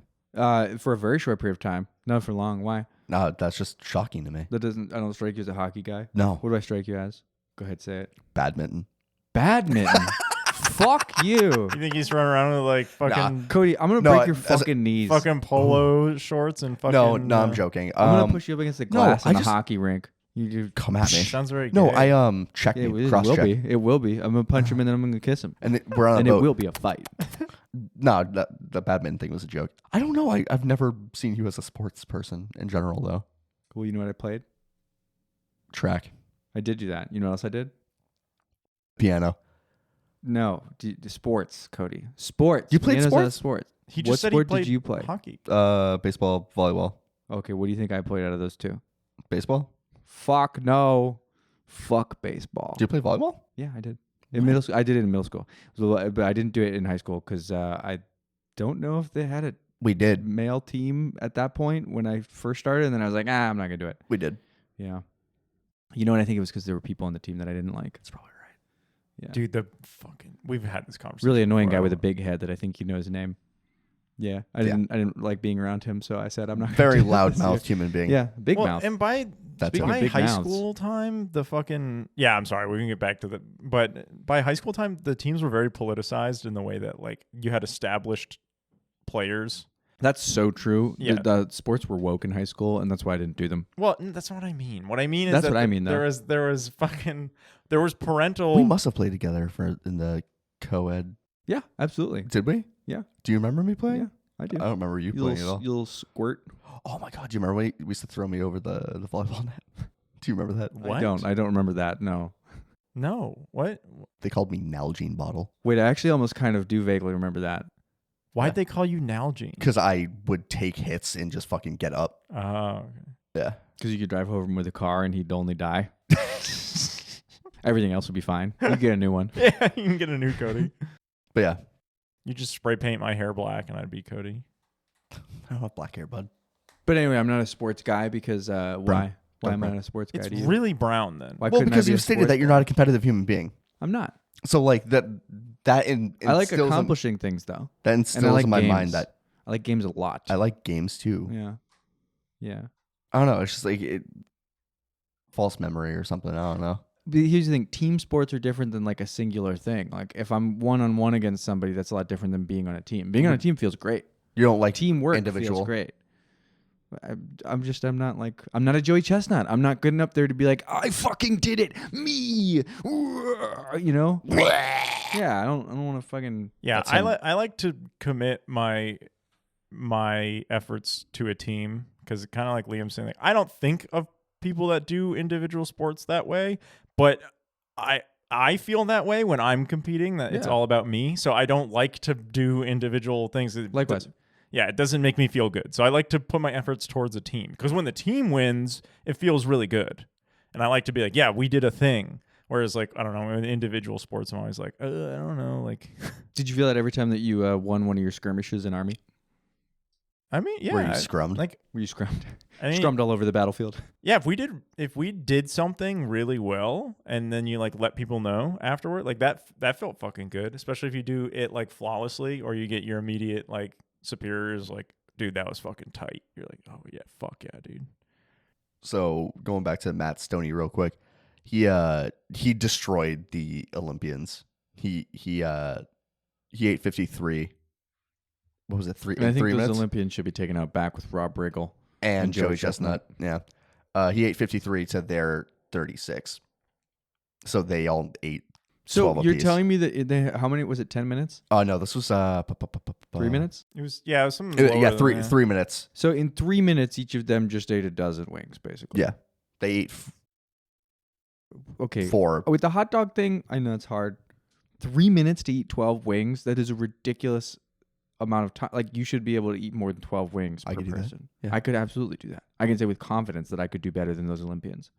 For a very short period of time. Not for long. Why? No, that's just shocking to me. I don't strike you as a hockey guy. No, What do I strike you as? Go ahead, say it. badminton. Badminton. Fuck you. You think he's running around with like fucking Cody, I'm gonna No, break your as a- fucking knees. fucking polo shorts and fucking? No, I'm joking. I'm gonna push you up against the no, glass I in the just- hockey rink. You Come at me. Sounds very No, gay. I check yeah, me, it cross will check, be. It will be. I'm gonna punch him and then I'm gonna kiss him. and we're on And a it boat. will be a fight. No, the badminton thing was a joke. I don't know. I've never seen you as a sports person in general, though. Well, you know what I played? Track, I did do that. You know what else I did? piano. No, sports, Cody. Sports. You played Piano's not a sports? sport. He What just said sport he played did you play? hockey. Baseball, volleyball, Okay, what do you think I played out of those two? baseball. Fuck no. Fuck baseball. Do you play volleyball? Yeah, I did. In middle school, I did it in middle school, but I didn't do it in high school because I don't know if they had a We did. male team at that point when I first started, and then I was like, I'm not gonna do it. We did. Yeah. You know what? I think it was because there were people on the team that I didn't like. That's probably right. Yeah. Dude, we've had this conversation. Really annoying guy before. with a big head that I think you know his name. Yeah. I didn't like being around him, so I said I'm not gonna Very do this loud-mouthed year. human being. Yeah, big Well, mouth. and by That too. Speaking of by big high mouths. school time, the fucking I'm sorry, we can get back to the but by high school time, the teams were very politicized in the way that like you had established players. That's so true. Yeah. The sports were woke in high school, and that's why I didn't do them. Well, that's not what I mean. What I mean is That's that what I mean, though. there was parental. We must have played together in the co-ed. Yeah, absolutely. Did we? Yeah. Do you remember me playing? Yeah, I do. I don't remember you You playing at all. little squirt. Oh my god! Do you remember when you used to throw me over the volleyball net? Do you remember that? What? I don't remember that. No. No. What? They called me Nalgene Bottle Wait, I actually almost kind of do vaguely remember that. Why'd they call you Nalgene? because I would take hits and just fucking get up. Oh, okay. Yeah. Because you could drive over him with a car and he'd only die. Everything else would be fine. You get a new one. Yeah, you can get a new Cody. But yeah, You just spray paint my hair black and I'd be Cody. I don't have black hair, bud. But anyway, I'm not a sports guy because why? Why am I Brown. not a sports guy It's to you? really brown then. Why Well, couldn't I because be you a stated sports that you're guy? not a competitive human being. I'm not. So like that I like instills accomplishing things though. that And instills I like in my games. mind that I like games a lot. I like games too. Yeah. Yeah. I don't know. It's just like false memory or something. I don't know. But here's the thing: team sports are different than like a singular thing. Like if I'm one-on-one against somebody, that's a lot different than being on a team. Being on a team feels great. You don't like Teamwork individual. feels great. I'm not a Joey Chestnut. I'm not good enough there to be like, I fucking did it, me. You know? Yeah, I don't want to fucking. Yeah, I like to commit my efforts to a team because kind of like Liam's saying, like, I don't think of people that do individual sports that way, but I feel that way when I'm competing, that it's all about me. So I don't like to do individual things. Likewise. Yeah, it doesn't make me feel good. So I like to put my efforts towards a team because when the team wins, it feels really good. And I like to be like, yeah, we did a thing. Whereas, like, I don't know, in individual sports, I'm always like, I don't know. Like, did you feel that every time that you won one of your skirmishes in Army? I mean, yeah. Were you scrummed? Were you scrummed? I mean, Scrummed all over the battlefield. Yeah, if we did something really well and then you like let people know afterward, like that felt fucking good, especially if you do it like flawlessly or you get your immediate like superiors like, dude, that was fucking tight. You're like, oh yeah, fuck yeah, dude. So going back to Matt Stoney real quick, he destroyed the Olympians. He ate 53. What was it? And I think those minutes? Olympians should be taken out back with Rob Riggle and Joey Chestnut. Yeah. He ate 53 to their 36. So they all ate 12 So you're apiece. telling me that how many was it? 10 minutes? Oh no, this was 3 minutes? It was something Yeah, lower than that. 3 minutes. So in 3 minutes, each of them just ate a dozen wings, basically. Yeah, they ate Okay. 4. With the hot dog thing, I know it's hard. 3 minutes to eat 12 wings? That is a ridiculous amount of time. Like, you should be able to eat more than 12 wings per I could do that. person. Yeah. I could absolutely do that. I can say with confidence that I could do better than those Olympians.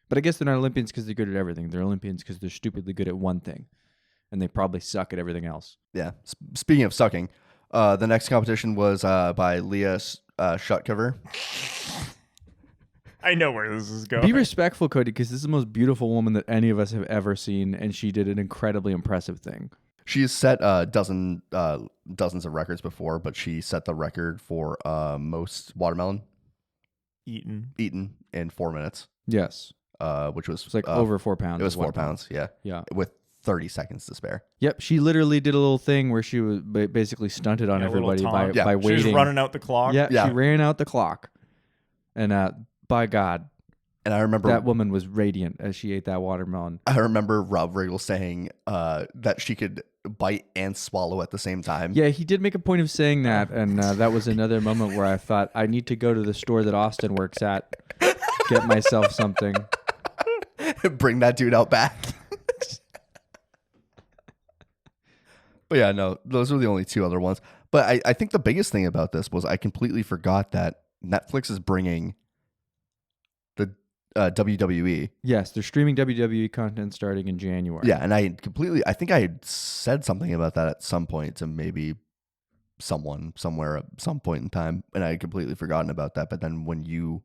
But I guess they're not Olympians because they're good at everything. They're Olympians because they're stupidly good at one thing. And they probably suck at everything else. Yeah. Speaking of sucking, the next competition was by Leah Shutcover. I know where this is going. Be respectful, Kody, because this is the most beautiful woman that any of us have ever seen, and she did an incredibly impressive thing. She's set dozens of records before, but she set the record for most watermelon eaten in 4 minutes. Yes. Which was It's like over 4 pounds. It was 4 1 pound. pounds, yeah. Yeah. With 30 seconds to spare. Yep. She literally did a little thing where she was basically stunted on Yeah, a little everybody by, taunt. Yeah. by She waiting. was running out the clock. Yeah, Yeah. she ran out the clock. And by God, And I remember that woman was radiant as she ate that watermelon. I remember Rob Riggle saying that she could bite and swallow at the same time. Yeah, he did make a point of saying that, and that was another moment where I thought, I need to go to the store that Austin works at, get myself something. Bring that dude out back. But yeah, no, those were the only 2 other ones. But I think the biggest thing about this was I completely forgot that Netflix is bringing the WWE. Yes, they're streaming WWE content starting in January. Yeah, and I think I had said something about that at some point to maybe someone somewhere at some point in time, and I had completely forgotten about that. But then when you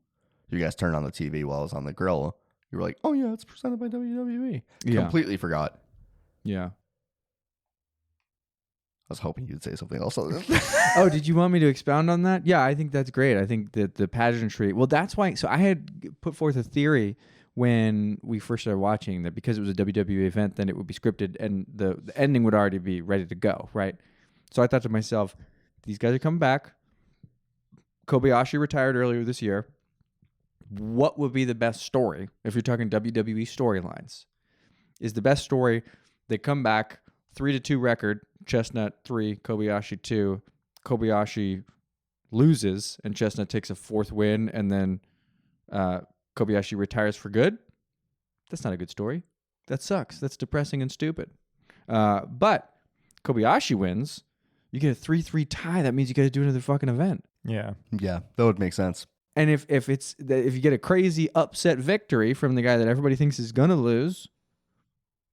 guys turned on the TV while I was on the grill, you were like, "Oh yeah, it's presented by WWE." Yeah. Completely forgot. Yeah. I was hoping you'd say something else. Oh, did you want me to expound on that? Yeah, I think that's great. I think that the pageantry, well, that's why. So I had put forth a theory when we first started watching that because it was a WWE event, then it would be scripted and the ending would already be ready to go, right? So I thought to myself, these guys are coming back. Kobayashi retired earlier this year. What would be the best story if you're talking WWE storylines? Is the best story they come back 3-2 record, Chestnut 3, Kobayashi 2. Kobayashi loses and Chestnut takes a 4th win, and then Kobayashi retires for good? That's not a good story. That sucks. That's depressing and stupid. But Kobayashi wins. You get a 3-3 tie. That means you got to do another fucking event. Yeah. Yeah, that would make sense. And if you get a crazy upset victory from the guy that everybody thinks is gonna lose,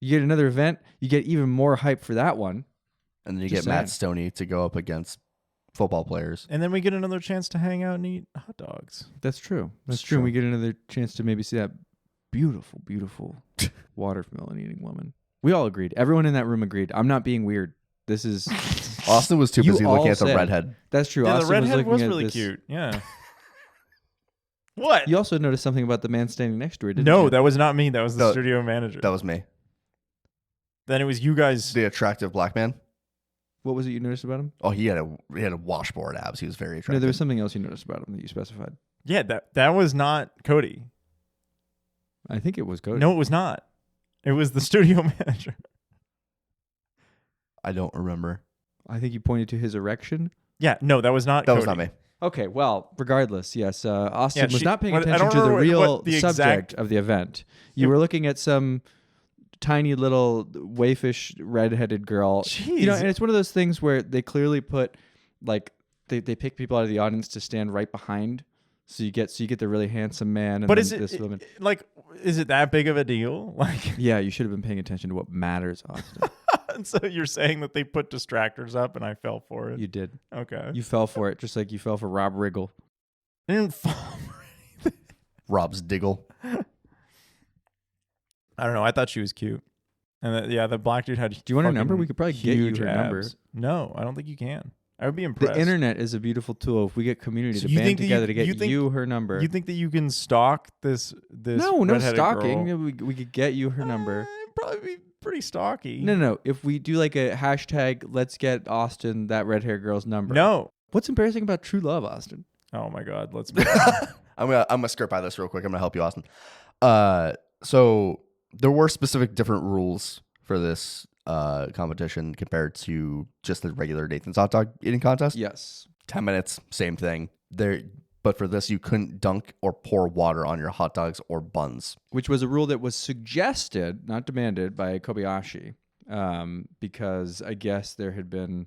you get another event. You get even more hype for that one. And then you Just get Matt saying. Stoney to go up against football players. And then we get another chance to hang out and eat hot dogs. That's true. That's It's true. true. We get another chance to maybe see that beautiful, beautiful watermelon eating woman. We all agreed. Everyone in that room agreed. I'm not being weird. This is. Austin was too You busy looking all at the said- redhead. That's true. Yeah, the Austin redhead looking was at really this- cute. Yeah. What? You also noticed something about the man standing next to her, didn't No, you? that was not me. That was the No, studio manager. That was me. Then it was you guys. The attractive black man. What was it you noticed about him? Oh, he had a washboard abs. He was very attractive. No, there was something else you noticed about him that you specified. Yeah, that was not Kody. I think it was Kody. No, it was not. It was the studio manager. I don't remember. I think you pointed to his erection. Yeah, no, that was not That Kody. was not me. Okay, well, regardless, yes, Austin was not paying I don't attention to the remember real what the subject exact- of the event. You were looking at some tiny little waifish redheaded girl. You know, Jeez. and it's one of those things where they clearly put like they pick people out of the audience to stand right behind. So you get the really handsome man and But then is this it woman. like is it that big of a deal? Like, Yeah, you should have been paying attention to what matters, Austin. and so you're saying that they put distractors up and I fell for it? You did. Okay. You fell for it, just like you fell for Rob Riggle. I didn't fall for anything. Rob's Diggle. I don't know. I thought she was cute. And the black dude had. Do you want her fucking number? We could probably get you huge her number. abs. No, I don't think you can. I would be impressed. The internet is a beautiful tool. If we get community So to you band think that together you- to get you think- you her number. You think that you can stalk this? No redheaded stalking. girl? We could get you her number. It'd probably be pretty stalky. No. If we do like a hashtag, let's get Austin that red hair girl's number. No. What's embarrassing about true love, Austin? Oh my God. Let's. I'm gonna skirt by this real quick. I'm gonna help you, Austin. So there were specific different rules for this competition compared to just the regular Nathan's hot dog eating contest. Yes. 10 minutes, same thing. But for this, you couldn't dunk or pour water on your hot dogs or buns. Which was a rule that was suggested, not demanded, by Kobayashi, because I guess there had been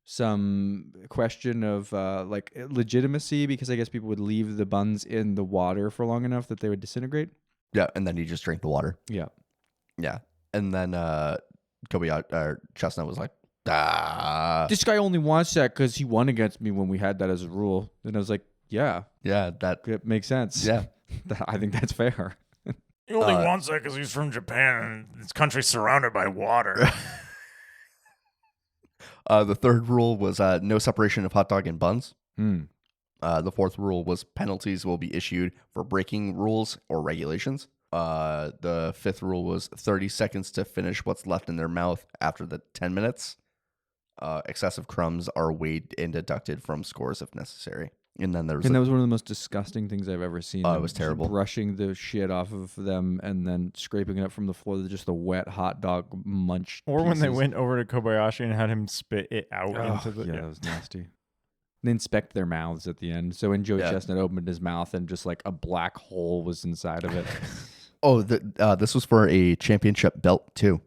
some question of like legitimacy, because I guess people would leave the buns in the water for long enough that they would disintegrate. Yeah, and then you just drink the water. Yeah. Yeah, and then Chestnut was like, This guy only wants that because he won against me when we had that as a rule. And I was like, yeah, yeah, that, it makes sense. yeah. I think that's fair. He only wants that because he's from Japan and his country's surrounded by water. The third rule was no separation of hot dog and buns. Hmm. The fourth rule was penalties will be issued for breaking rules or regulations. The fifth rule was 30 seconds to finish what's left in their mouth after the 10 minutes. Excessive crumbs are weighed and deducted from scores if necessary. And then there was And that was one of the most disgusting things I've ever seen. Oh, it them was terrible. Brushing the shit off of them and then scraping it up from the floor with just the wet hot dog munch. Or when they pieces. went over to Kobayashi and had him spit it out Oh, into the. yeah, that was nasty. They inspect their mouths at the end. So when Joey Yeah. Chestnut opened his mouth and just like a black hole was inside of it. Oh, this was for a championship belt too.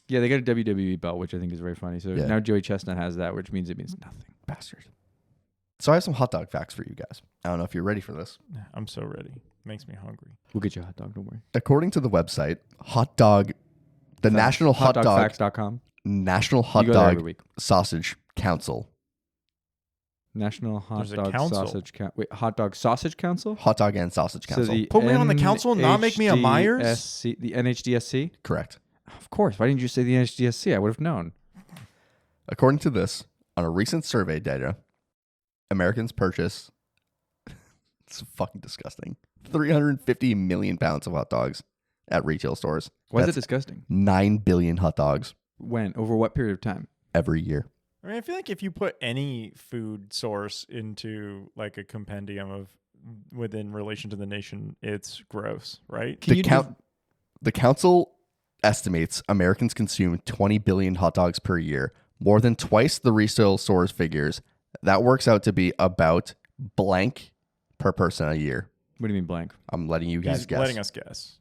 Yeah, they got a WWE belt, which I think is very funny. So Yeah. now Joey Chestnut has that, which means it means nothing. Bastard. So I have some hot dog facts for you guys. I don't know if you're ready for this. I'm so ready. Makes me hungry. We'll get you a hot dog, don't worry. According to the website, the National Hot Dog Hotdogfacts.com. National You Hot go there every Dog week. Sausage Council. National Hot There's a Dog council. Sausage Council. Wait, Hot Dog Sausage Council? Hot Dog and Sausage Council. So the Put me on the council, not make me a Myers? NHDSC the NHDSC? Correct. Of course. Why didn't you say the NHDSC? I would have known. According to this, on a recent survey data, Americans purchase it's fucking disgusting. 350 million pounds of hot dogs at retail stores. Why is it That's disgusting? 9 billion hot dogs When? Over what period of time? every year. I mean, I feel like if you put any food source into like a compendium of within relation to the nation, it's gross, right? Can you The council estimates Americans consume 20 billion hot dogs per year, more than twice the retail stores figures. That works out to be about blank per person a year. What do you mean blank? I'm letting you guys He's guess. letting us guess.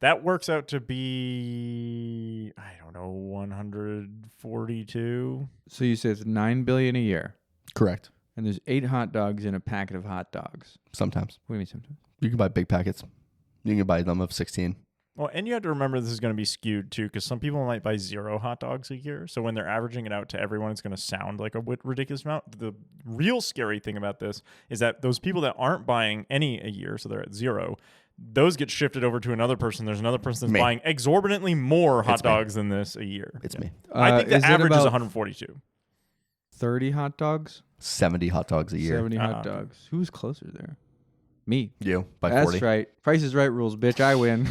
That works out to be, I don't know, 142. So you say it's 9 billion a year, Correct. and there's 8 hot dogs in a packet of hot dogs. Sometimes. What do you mean sometimes? You can buy big packets. You can buy them of 16. Well, and you have to remember this is going to be skewed too, because some people might buy 0 hot dogs a year. So when they're averaging it out to everyone, it's going to sound like a ridiculous amount. The real scary thing about this is that those people that aren't buying any a year, so they're at 0, those get shifted over to another person. There's another person that's Me. buying exorbitantly more hot It's me. dogs than this a year. It's me. I think the is it average is about 142. 30 hot dogs? 70 hot dogs a year. 70 hot Uh-uh. dogs. Who's closer there? Me. You by That's 40. right. Price is right rules, bitch. I win.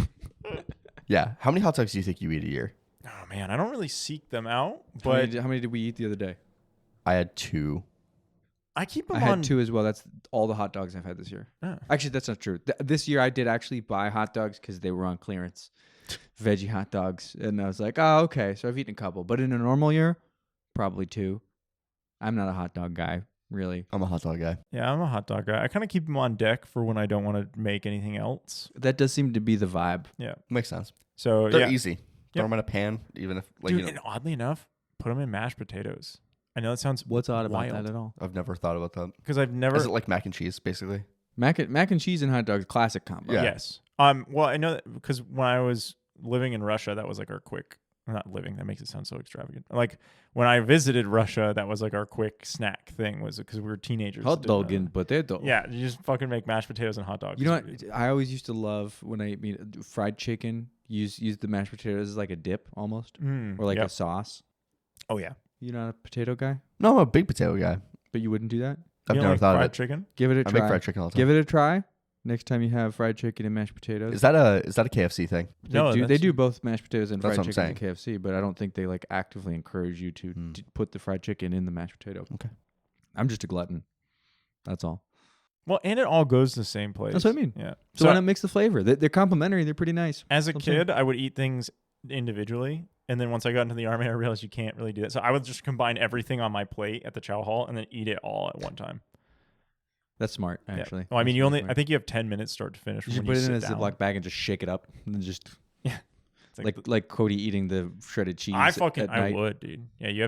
Yeah. How many hot dogs do you think you eat a year? Oh, Oh man, I don't really seek them out, How many, but how many did we eat the other day? I had 2. I keep them I on. had 2 as well. That's all the hot dogs I've had this year. Oh. Actually, that's not true. This year I did actually buy hot dogs because they were on clearance, veggie hot dogs, and I was like, oh, okay. So I've eaten a couple, but in a normal year, probably 2. I'm not a hot dog guy, really. I'm a hot dog guy. Yeah, I'm a hot dog guy. I kind of keep them on deck for when I don't want to make anything else. That does seem to be the vibe. Yeah. Makes sense. So They're yeah, easy. Throw them in a pan, even if like dude. And oddly enough, put them in mashed potatoes. I know that sounds What's odd about wild that at all? I've never thought about that. because I've never. Is it like mac and cheese, basically? Mac and cheese and hot dogs, classic combo. Yeah. Yes. Well, I know that because when I was living in Russia, that was like our quick. Not living. That makes it sound so extravagant. Like when I visited Russia, that was like our quick snack thing. Was because we were teenagers. Hot didn't dog know. and potato. Yeah, you just fucking make mashed potatoes and hot dogs. You know what? I always used to love when I eat fried chicken. Use the mashed potatoes as like a dip almost, or like a sauce. Oh yeah. You're not a potato guy, No, I'm a big potato guy. but you wouldn't do that. I've You don't never like thought of fried it. chicken. Give it a I try. make fried chicken all the time. Give it a try. Next time you have fried chicken and mashed potatoes. Is that a KFC thing? No, they that's- do both mashed potatoes and That's fried what chicken I'm at KFC, but I don't think they like actively encourage you to put the fried chicken in the mashed potato. Okay. I'm just a glutton. That's all. Well, and it all goes to the same place. That's what I mean. Yeah. So why not mix the flavor? They're complementary. They're pretty nice. As a That's what I'm kid, I would eat things individually, and then once I got into the army, I realized you can't really do that. So I would just combine everything on my plate at the chow hall and then eat it all at one time. That's smart, Yeah. actually. Well, I mean, That's you really only. smart. I think you have 10 minutes start to finish. You from should when put it in a sit down. Ziploc bag and just shake it up, and then just It's like Cody eating the shredded cheese. I at night. would, dude. Yeah,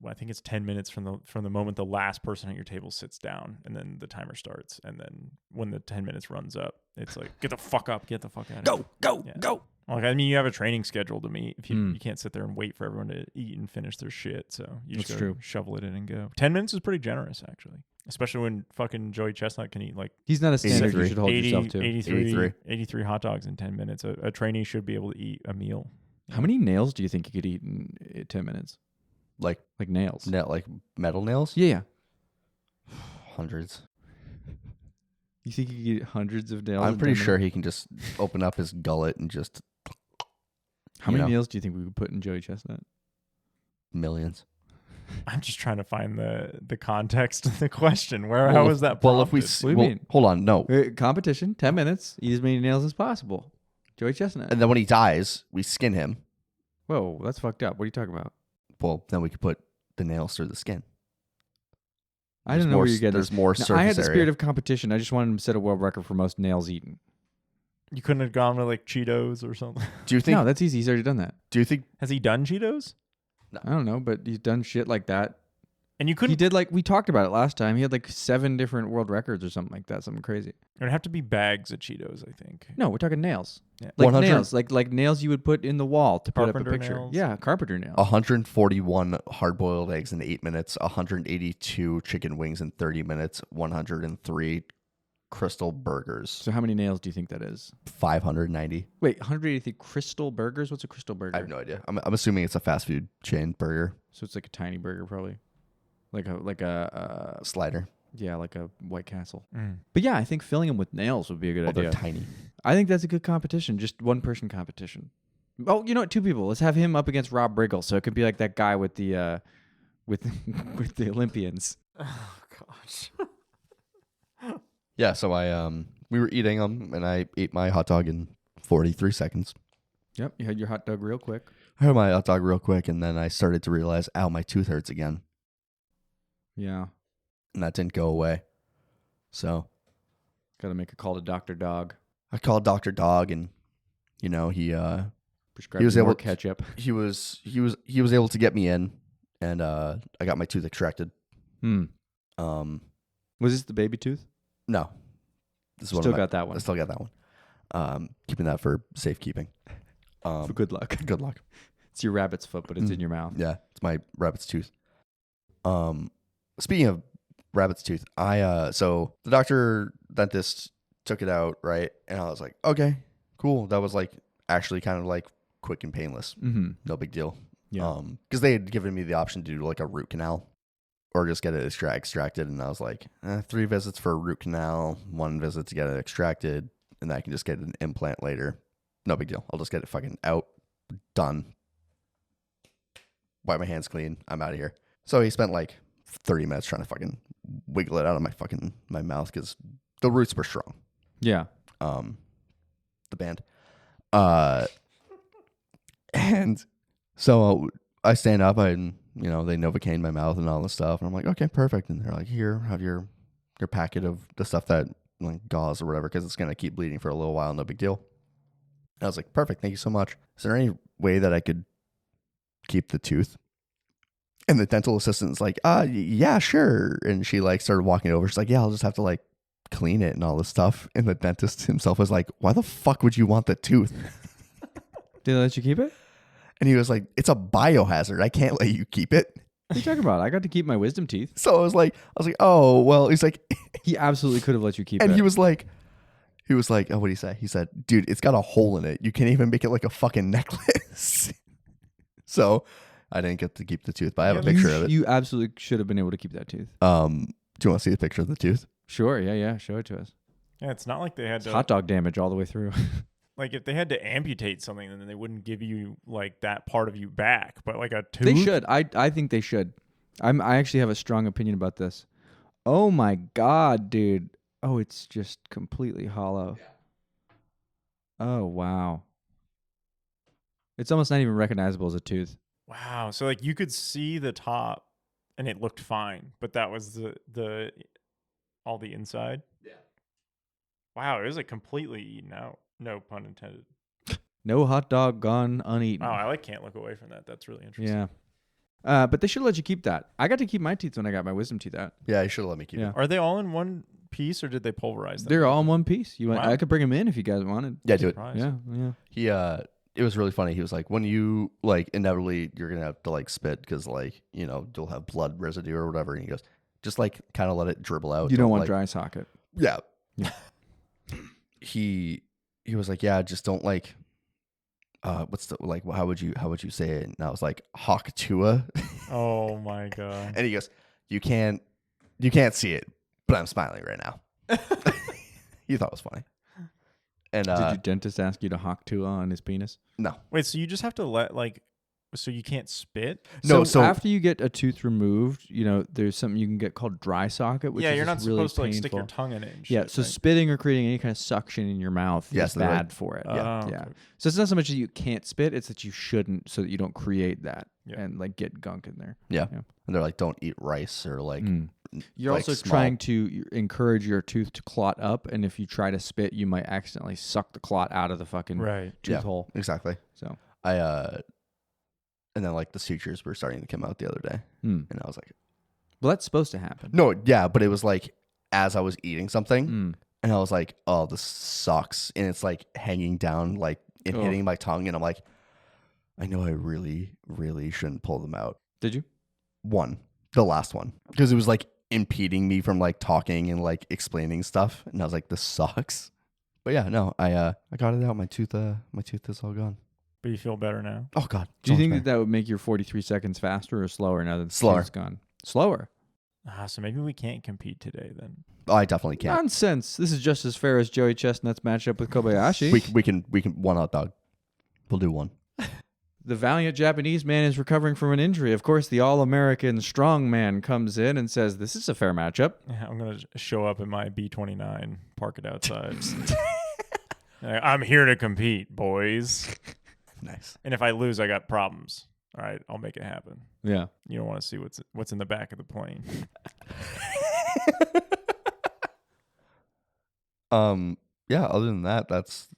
I think it's 10 minutes from the moment the last person at your table sits down, and then the timer starts, and then when the 10 minutes runs up, it's like get the fuck up, get the fuck out of here. Go, Yeah. go. Like, I mean, you have a training schedule to meet. If you can't sit there and wait for everyone to eat and finish their shit, so you just That's gotta true. shovel it in and go. 10 minutes is pretty generous, actually, especially when fucking Joey Chestnut can eat like He's not a standard you 83. should hold 80, yourself to. 83 hot dogs in 10 minutes. A trainee should be able to eat a meal. How many nails do you think you could eat in 10 minutes? Like Like nails? like metal nails? Yeah. Hundreds. You think you could eat hundreds of nails? I'm in pretty 10 sure minutes? he can just open up his gullet and just How you many know. nails do you think we could put in Joey Chestnut? millions. I'm just trying to find the context of the question. How was that? Well, if we prompted? What do you mean? hold on, no. Competition, 10 minutes. Eat as many nails as possible. Joey Chestnut. And then when he dies, we skin him. Whoa, that's fucked up. What are you talking about? Well, then we could put the nails through the skin. I don't know where you're getting There's this. more Now, surface I had the area. spirit of competition. I just wanted him to set a world record for most nails eaten. You couldn't have gone with like Cheetos or something. Do you think? No, that's easy. He's already done that. Do you think? Has he done Cheetos? I don't know, but he's done shit like that. And you He couldn't. did we talked about it last time. He had like 7 different world records or something like that. Something crazy. It would have to be bags of Cheetos, I think. No, we're talking nails. Yeah. Like 100 nails, like nails you would put in the wall to put up a Carpenter picture. nails? Yeah, carpenter nails. 141 hard-boiled eggs in 8 minutes, 182 chicken wings in 30 minutes, 103 crystal burgers, So how many nails do you think that is? 590. Wait, 183 crystal burgers? What's a crystal burger? I have no idea. I'm assuming it's a fast food chain burger So it's like a tiny burger, probably. Like a slider. yeah, like a White Castle. Mm. But yeah, I think filling them with nails would be a good Well, idea. they're tiny. I think that's a good competition. Just one person competition. Oh, you know what? 2 people. Let's have him up against Rob Riggle, so it could be like that guy with the with with the Olympians. Oh gosh. Yeah. So we were eating them, and I ate my hot dog in 43 seconds. Yep, you had your hot dog real quick. I had my hot dog real quick, and then I started to realize, ow, my tooth hurts again, Yeah, and that didn't go away. So got to make a call to Dr. Dog. I called Dr. Dog, and he Prescribe was more able- ketchup. he was able to get me in, and I got my tooth extracted. Hmm. Um, Was this the baby tooth? no, this is one Still of my, got that one. I still got that one. Keeping that for safekeeping. For good luck. Good luck. It's your rabbit's foot, but it's in your mouth. Yeah, it's my rabbit's tooth. Speaking of rabbit's tooth, so the doctor dentist took it out, right? And I was like, okay, cool. That was like actually kind of like quick and painless. Mm-hmm. No big deal. Yeah. Because they had given me the option to do like a root canal or just get it extracted. And I was like, 3 visits for a root canal, 1 visit to get it extracted, and then I can just get an implant later. No big deal. I'll just get it fucking out, done. wipe my hands clean. I'm out of here. So he spent like 30 minutes trying to fucking wiggle it out of my mouth because the roots were strong. Yeah. The band. And so I stand up and, they Novocaine my mouth and all this stuff. And I'm like, okay, perfect. And they're like, here, have your packet of the stuff that like gauze or whatever, because it's going to keep bleeding for a little while. No big deal. And I was like, perfect. Thank you so much. Is there any way that I could keep the tooth? And the dental assistant's like, yeah, sure. And she like started walking over. She's like, yeah, I'll just have to like clean it and all this stuff. And the dentist himself was like, why the fuck would you want the tooth? Did they let you keep it? And he was like, it's a biohazard. I can't let you keep it. What are you talking about? I got to keep my wisdom teeth. So I was like, oh, well, he's like, He absolutely could have let you keep and it. he was like, oh, what did he say? He said, dude, it's got a hole in it. You can't even make it like a fucking necklace. So I didn't get to keep the tooth, but I have a picture of it. You absolutely should have been able to keep that tooth. Do you want to see the picture of the tooth? Sure. Yeah. Show it to us. Yeah, it's not like they had It's to hot dog damage all the way through. like if they had to amputate something, then they wouldn't give you like that part of you back. But like a tooth, They should. I think they should. I actually have a strong opinion about this. Oh my god, dude. Oh, it's just completely hollow. Oh wow. It's almost not even recognizable as a tooth. Wow. So like you could see the top, and it looked fine, but that was the all the inside. Yeah. Wow, it was like completely eaten out. No pun intended. No hot dog gone uneaten. Oh, I like can't look away from that. That's really interesting. Yeah. But they should let you keep that. I got to keep my teeth when I got my wisdom teeth out. Yeah, you should have let me keep Yeah. it. Are they all in one piece, or did they pulverize them? They're all in one piece. Wow. I could bring them in if you guys wanted. Yeah, do it. Surprised. Yeah. He, it was really funny. He was like, when you like inevitably you're gonna have to like spit because like you'll have blood residue or whatever. And he goes, just like kind of let it dribble out. You don't want like, dry socket. Yeah. Yeah. He was like, yeah, just don't like. What's the like? How would you say it? And I was like, hawk tua. Oh my god. And he goes, you can't see it, but I'm smiling right now. He thought it was funny. And Did your dentist ask you to hawk Tua on his penis? no, Wait, so you just have to let like, so you can't spit? no. So So after you get a tooth removed, there's something you can get called dry socket, which Yeah, is you're not just really supposed to like stick your painful. tongue in it. And Yeah, shit, so right? spitting or creating any kind of suction in your mouth Yes, is they're right. bad for it. Oh, Yeah. okay. So it's not so much that you can't spit, it's that you shouldn't, so that you don't create that Yeah. and like get gunk in there. yeah. Yeah. And they're like, don't eat rice or like. You're like also small- trying to encourage your tooth to clot up, and if you try to spit, you might accidentally suck the clot out of the fucking Right. tooth Yeah. hole. Exactly. So, And then like the sutures were starting to come out the other day, and I was like, well, that's supposed to happen. no, yeah, but it was like as I was eating something, Mm. and I was like, oh, this sucks, and it's like hanging down, like and Oh. hitting my tongue, and I'm like, I know I really, really shouldn't pull them out. Did you? The last one, because it was like impeding me from like talking and like explaining stuff, and I was like, this sucks. But yeah, no, I got it out. My tooth is all gone. But you feel better now? Oh god. Do you so think much that would make your 43 seconds faster or slower now that the Slower. tooth's gone? Slower. So maybe we can't compete today then. better? Oh, I definitely can't. Nonsense. This is just as fair as Joey Chestnut's matchup with Kobayashi. We can one hot dog. We'll do one. The valiant Japanese man is recovering from an injury. Of course, the all-American strong man comes in and says, this is a fair matchup. Yeah, I'm gonna show up in my B29, park it outside. I'm here to compete, boys. Nice. And if I lose, I got problems. All right, I'll make it happen. Yeah. You don't want to see what's in the back of the plane. Yeah, other than that, that's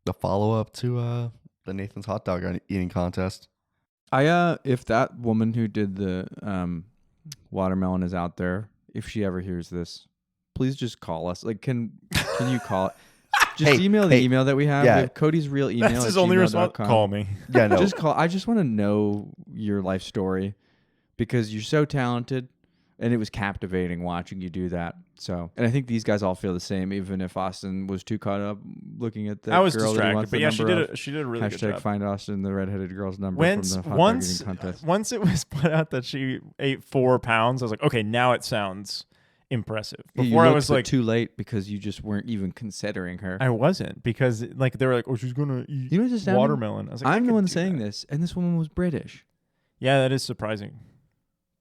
the follow-up to the Nathan's hot dog eating contest. If that woman who did the watermelon is out there, if she ever hears this, please just call us. Like, can you call it? Just email the email that we have. Yeah. We have Cody's real email. That's at his only response. gmail.com. Call me. Yeah, no. Just call. I just want to know your life story because you're so talented, and it was captivating watching you do that. So, and I think these guys all feel the same, even if Austin was too caught up looking at the I was girl that he distracted, wants but the yeah, she number did of. She did a really good Hashtag job. find Austin the redheaded girl's number Once from the hot dog eating contest. once it was put out that she ate 4 pounds, I was like, okay, now it sounds impressive. You Before I looked, was but like, too late because you just weren't even considering her. I wasn't, because like they were like, oh, she's gonna eat You know what's astounding? watermelon. I was like, I I'm the could one do saying that. this, and this woman was British. Yeah, that is surprising.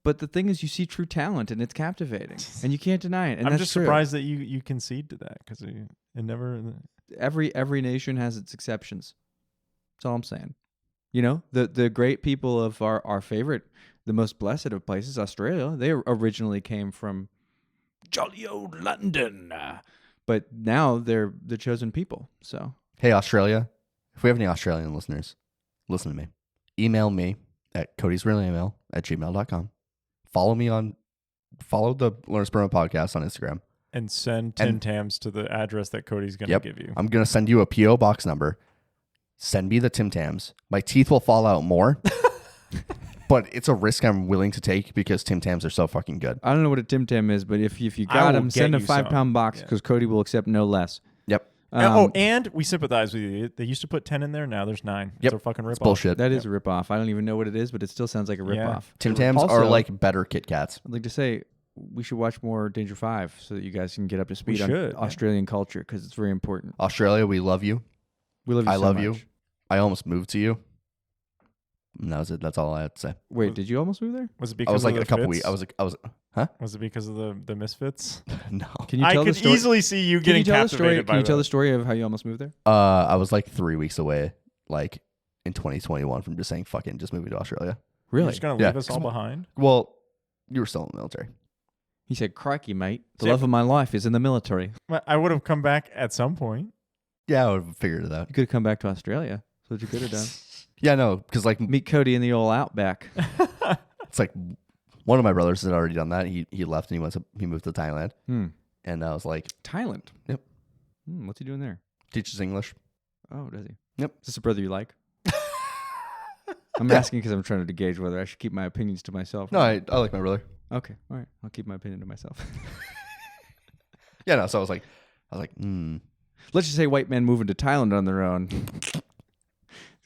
But the thing is, you see true talent, and it's captivating, and you can't deny it. And I'm that's just true. surprised that you concede to that because it never. Every nation has its exceptions. That's all I'm saying. You know, the great people of our favorite, the most blessed of places, Australia, they originally came from jolly old London. But now they're the chosen people. So Hey, Australia, if we have any Australian listeners, listen to me. Email me at codysrealemail@gmail.com. Follow the Learn Sperma podcast on Instagram. And send Tim Tams to the address that Cody's going to give you. I'm going to send you a P.O. box number. Send me the Tim Tams. My teeth will fall out more, but it's a risk I'm willing to take because Tim Tams are so fucking good. I don't know what a Tim Tam is, but if you I got will him, get send a you some. 5-pound box because Kody will accept no less. Yep. And we sympathize with you. They used to put 10 in there. Now there's 9. Yep. It's a fucking It's ripoff. bullshit. That is a ripoff. I don't even know what it is, but it still sounds like a ripoff. Tim Tams Also, are like better Kit Kats. I'd like to say we should watch more Danger 5 so that you guys can get up to speed on should, yeah. Australian culture because it's very important. Australia, we love you. We love you I so love much. you. I almost moved to you. And that was it. That's all I had to say. Wait, did you almost move there? Was it because I was like of the a couple fits? weeks. Huh? Was it because of the misfits? No. Can you I tell could the story? easily see you Can getting you tell the story? captivated Can by you tell that. the story of how you almost moved there? I was like 3 weeks away, like in 2021, from just saying fucking just moving to Australia. You're Really? just going to Yeah. leave us all behind? Well, you were still in the military. He said, "Crikey, mate, the See, love of my life is in the military." I would have come back at some point. Yeah, I would have figured it out. You could have come back to Australia. That's what you could have done. Yeah, no, because like Meet Kody in the old outback. it's like one of my brothers had already done that. He left and he moved to Thailand, and I was like, Thailand. Yep. What's he doing there? teaches English. Oh, does he? Yep. Is this a brother you like? I'm Yeah. asking because I'm trying to gauge whether I should keep my opinions to myself. No, I like my brother. Okay. All right. I'll keep my opinion to myself. Yeah, no. So I was like, Let's just say white men moving to Thailand on their own.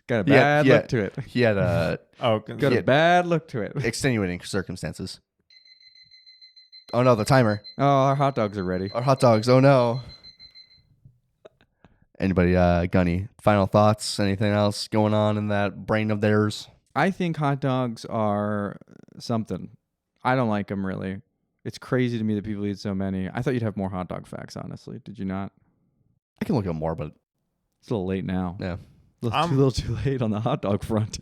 Got a Yeah, bad yeah. look to it. He had Got Yeah. a bad look to it. extenuating circumstances. Oh no, the timer. Oh, our hot dogs are ready. Our hot dogs. Oh no. Anybody got any final thoughts? Anything else going on in that brain of theirs? I think hot dogs are something. I don't like them really. It's crazy to me that people eat so many. I thought you'd have more hot dog facts, honestly. Did you not? I can look at more, but It's a little late now. yeah. A little too late on the hot dog front.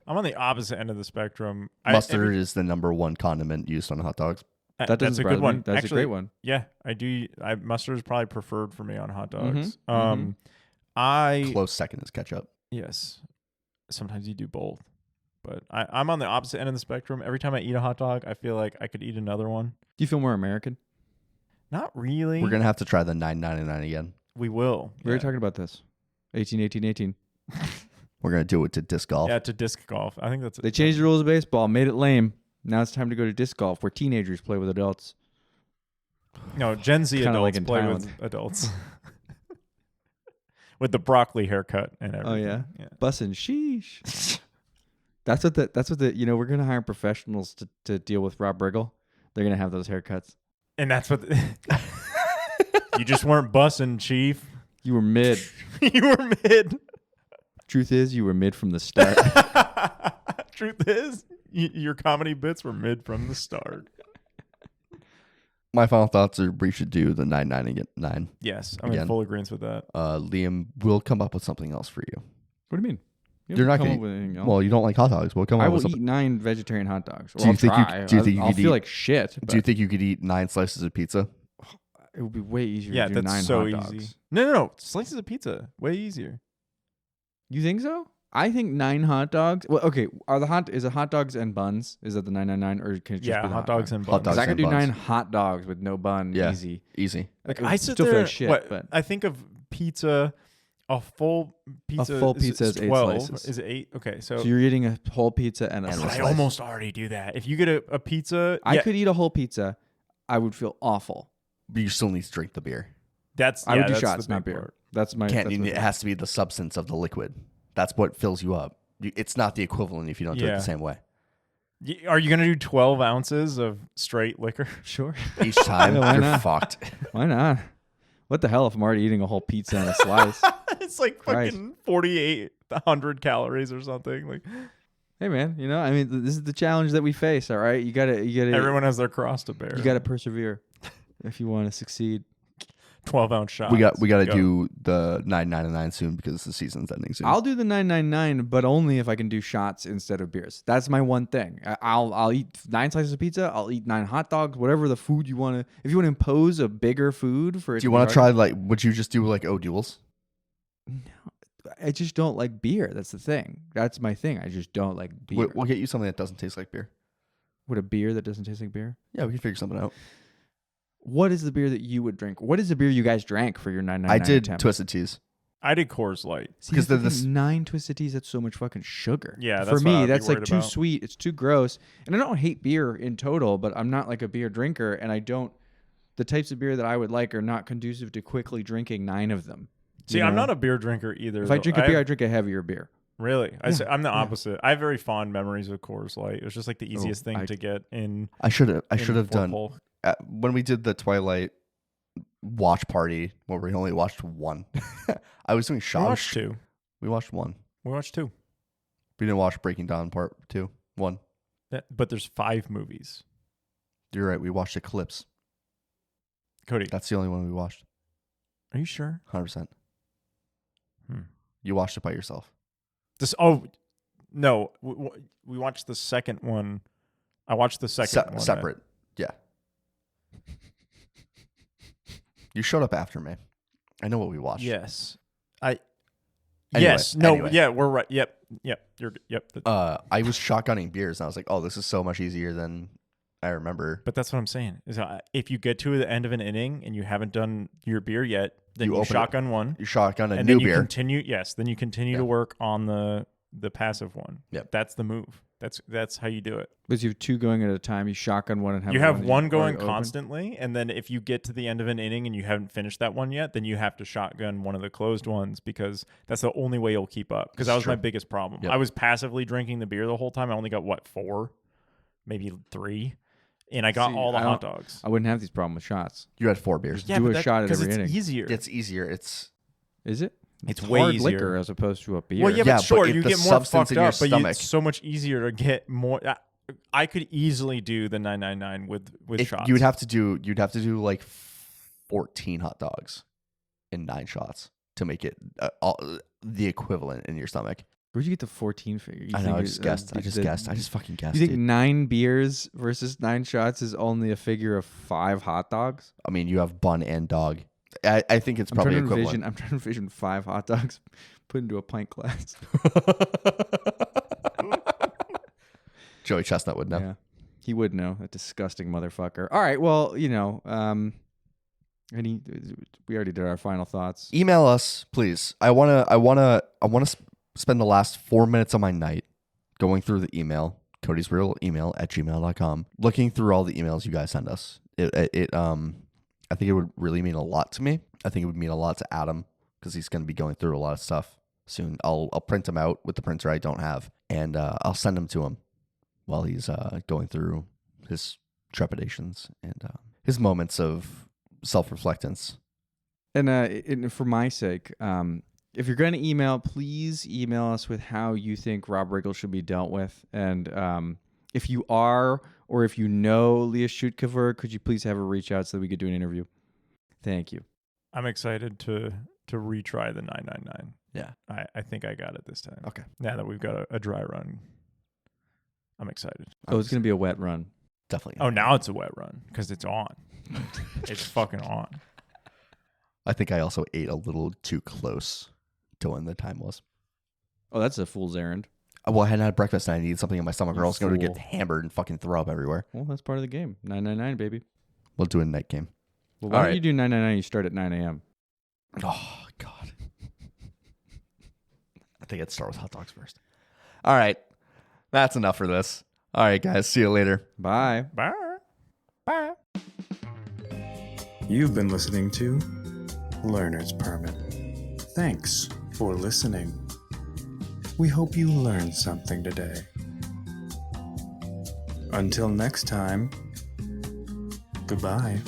I'm on the opposite end of the spectrum. Mustard is the number one condiment used on hot dogs. That that's doesn't a surprise good me. one. That's Actually, a great one. Yeah, I do. Mustard is probably preferred for me on hot dogs. mhm. Close second is ketchup. Yes. Sometimes you do both. But I'm on the opposite end of the spectrum. Every time I eat a hot dog, I feel like I could eat another one. Do you feel more American? Not really. We're gonna have to try the $9.99 again. We will. We were talking about this. 18, 18, 18. We're gonna do it to disc golf. Yeah, to disc golf. I think that's They changed the rules of baseball, made it lame. Now it's time to go to disc golf where teenagers play with adults. No, Gen Z Kinda adults like in play Thailand. with adults. With the broccoli haircut and everything. Oh, yeah? Bussin' sheesh. That's what the we're gonna hire professionals to deal with Rob Riggle. They're gonna have those haircuts. And that's what you just weren't bussing, Chief. You were mid. You were mid. Truth is, you were mid from the start. Truth is, your comedy bits were mid from the start. My final thoughts are we should do the 9.99. Yes, I'm in Again. full agreement with that. Liam will come up with something else for you. What do you mean? You're not come gonna up with anything else. Well, you don't like hot dogs. We'll come I up will with something. eat 9 vegetarian hot dogs. Do you I'll think you- try. do you think you I'll could feel eat- like shit. Do you but think you could eat 9 slices of pizza? it would be way easier Yeah, to do that's 9 so hot easy. dogs? No. Slices of pizza, way easier. You think so? I think 9 hot dogs. Well, okay. Is it hot dogs and buns? Is that the 999 or can it just Yeah, be the hot dogs and Hot buns. dogs Because I could and do buns. 9 hot dogs with no bun. Yeah. Easy. Easy. Like It I would sit still there, feel like shit, but I think of pizza. A full pizza. full pizza is 8 12. slices. Is it 8? Okay, so you're eating a whole pizza and a And a I slice. slice. almost already do that. If you get a pizza, I yeah, could eat a whole pizza. I would feel awful. But you still need to drink the beer. I would do that's shots, the not big beer. part. That's my. Can't that's you, my it thing. has to be the substance of the liquid. That's what fills you up. It's not the equivalent if you don't do it Yeah. the same way. Are you gonna do 12 ounces of straight liquor? Sure. Each time Yeah, why you're not? fucked. Why not? What the hell if I'm already eating a whole pizza and a slice? It's like Christ. fucking 4,800 calories or something. Like, Hey man, I mean, this is the challenge that we face. All right, you gotta. Everyone has their cross to bear. You gotta persevere if you want to succeed. 12-ounce shots. We got to do the 9.99 soon because the season's ending soon. I'll do the 9.99, but only if I can do shots instead of beers. That's my one thing. I'll eat 9 slices of pizza. I'll eat 9 hot dogs. Whatever the food you want to. If you want to impose a bigger food for. Do you want to try would you just do like duels? No, I just don't like beer. That's the thing. That's my thing. I just don't like beer. We'll get you something that doesn't taste like beer. What, a beer that doesn't taste like beer? Yeah, we can figure something out. What is the beer that you would drink? What is the beer you guys drank for your 9.99? I did attempt? Twisted Teas. I did Coors Light. Because the 9 Twisted Teas, that's so much fucking sugar. Yeah, that's for what me, I'd be that's like worried too about. sweet. It's too gross. And I don't hate beer in total, but I'm not like a beer drinker, and I don't. The types of beer that I would like are not conducive to quickly drinking 9 of them. See, I'm not a beer drinker either. If I drink a beer, I drink a heavier beer. Really? Yeah. I'm the opposite. I have very fond memories of Coors Light. It was just like the easiest thing to get in. I should have done Polk. when we did the Twilight watch party where we only watched one. I was doing We shots. watched 2. We watched 1. We watched 2. We didn't watch Breaking Dawn Part 2. 1. But there's 5 movies. You're right. We watched Eclipse. Kody, That's the only one we watched. are you sure? 100%. Hmm. You watched it by yourself. No. We watched the second one. I watched the second one. Separate. Yeah. You showed up after me. I know what we watched. Yes. Anyway, Yes. No. anyway. Yeah, we're right. Yep. Yep. I was shotgunning beers, and I was like, "Oh, this is so much easier than I remember." But that's what I'm saying. Is if you get to the end of an inning and you haven't done your beer yet, then You you open shotgun one. You shotgun a And new then you beer. continue. Yes. Then you continue to work on the passive one. Yep. That's the move. That's how you do it. But you have 2 going at a time. You shotgun one and have You have that one you going already opened. constantly, and then if you get to the end of an inning and you haven't finished that one yet, then you have to shotgun one of the closed ones because that's the only way you'll keep up. Because that was my biggest problem. Yep. I was passively drinking the beer the whole time. I only got 4, maybe 3, and I got all the hot dogs. I wouldn't have these problems with shots. You had 4 beers. Yeah, do but a shot at 'cause every it's inning. easier. It's easier. Is it? It's hard way easier. liquor as opposed to a beer. Well, yeah, Yeah, but sure, but if you the get more substance fucked in your up, but stomach- it's so much easier to get more. I could easily do the 999 with shots. You'd have to do like 14 hot dogs in 9 shots to make it the equivalent in your stomach. Where'd you get the 14 figure? I know. I just guessed. I just fucking guessed. You think Dude. 9 beers versus 9 shots is only a figure of 5 hot dogs? I mean, you have bun and dog. I think it's probably equivalent. I'm trying to envision 5 hot dogs put into a pint glass. Joey Chestnut would know. Yeah, he would know. That disgusting motherfucker. All right, well, we already did our final thoughts. Email us, please. I wanna spend the last 4 minutes of my night going through the email, Kody's real email at gmail.com, looking through all the emails you guys send us. I think it would really mean a lot to me. I think it would mean a lot to Adam because he's going to be going through a lot of stuff soon. I'll print them out with the printer I don't have, and I'll send them to him while he's going through his trepidations and his moments of self-reflectance. And for my sake, if you're going to email, please email us with how you think Rob Riggle should be dealt with. And if you are, or if you know Leah Schutkova, could you please have her reach out so that we could do an interview? Thank you. I'm excited to retry the 999. Yeah. I think I got it this time. Okay. Now that we've got a dry run, I'm excited. Oh, it's going to be a wet run. Definitely. Oh, now it's a wet run because it's on. It's fucking on. I think I also ate a little too close to when the time was. Oh, that's a fool's errand. Well, I hadn't had breakfast and I needed something in my stomach, or You else going to get fool. hammered and fucking throw up everywhere. Well, that's part of the game. 999, baby. We'll do a night game. Well, why All don't right. you do 999? You start at 9 a.m. Oh, God. I think I'd start with hot dogs first. All right. That's enough for this. All right, guys. See you later. Bye. Bye. Bye. You've been listening to Learner's Permit. Thanks for listening. We hope you learned something today. Until next time, goodbye.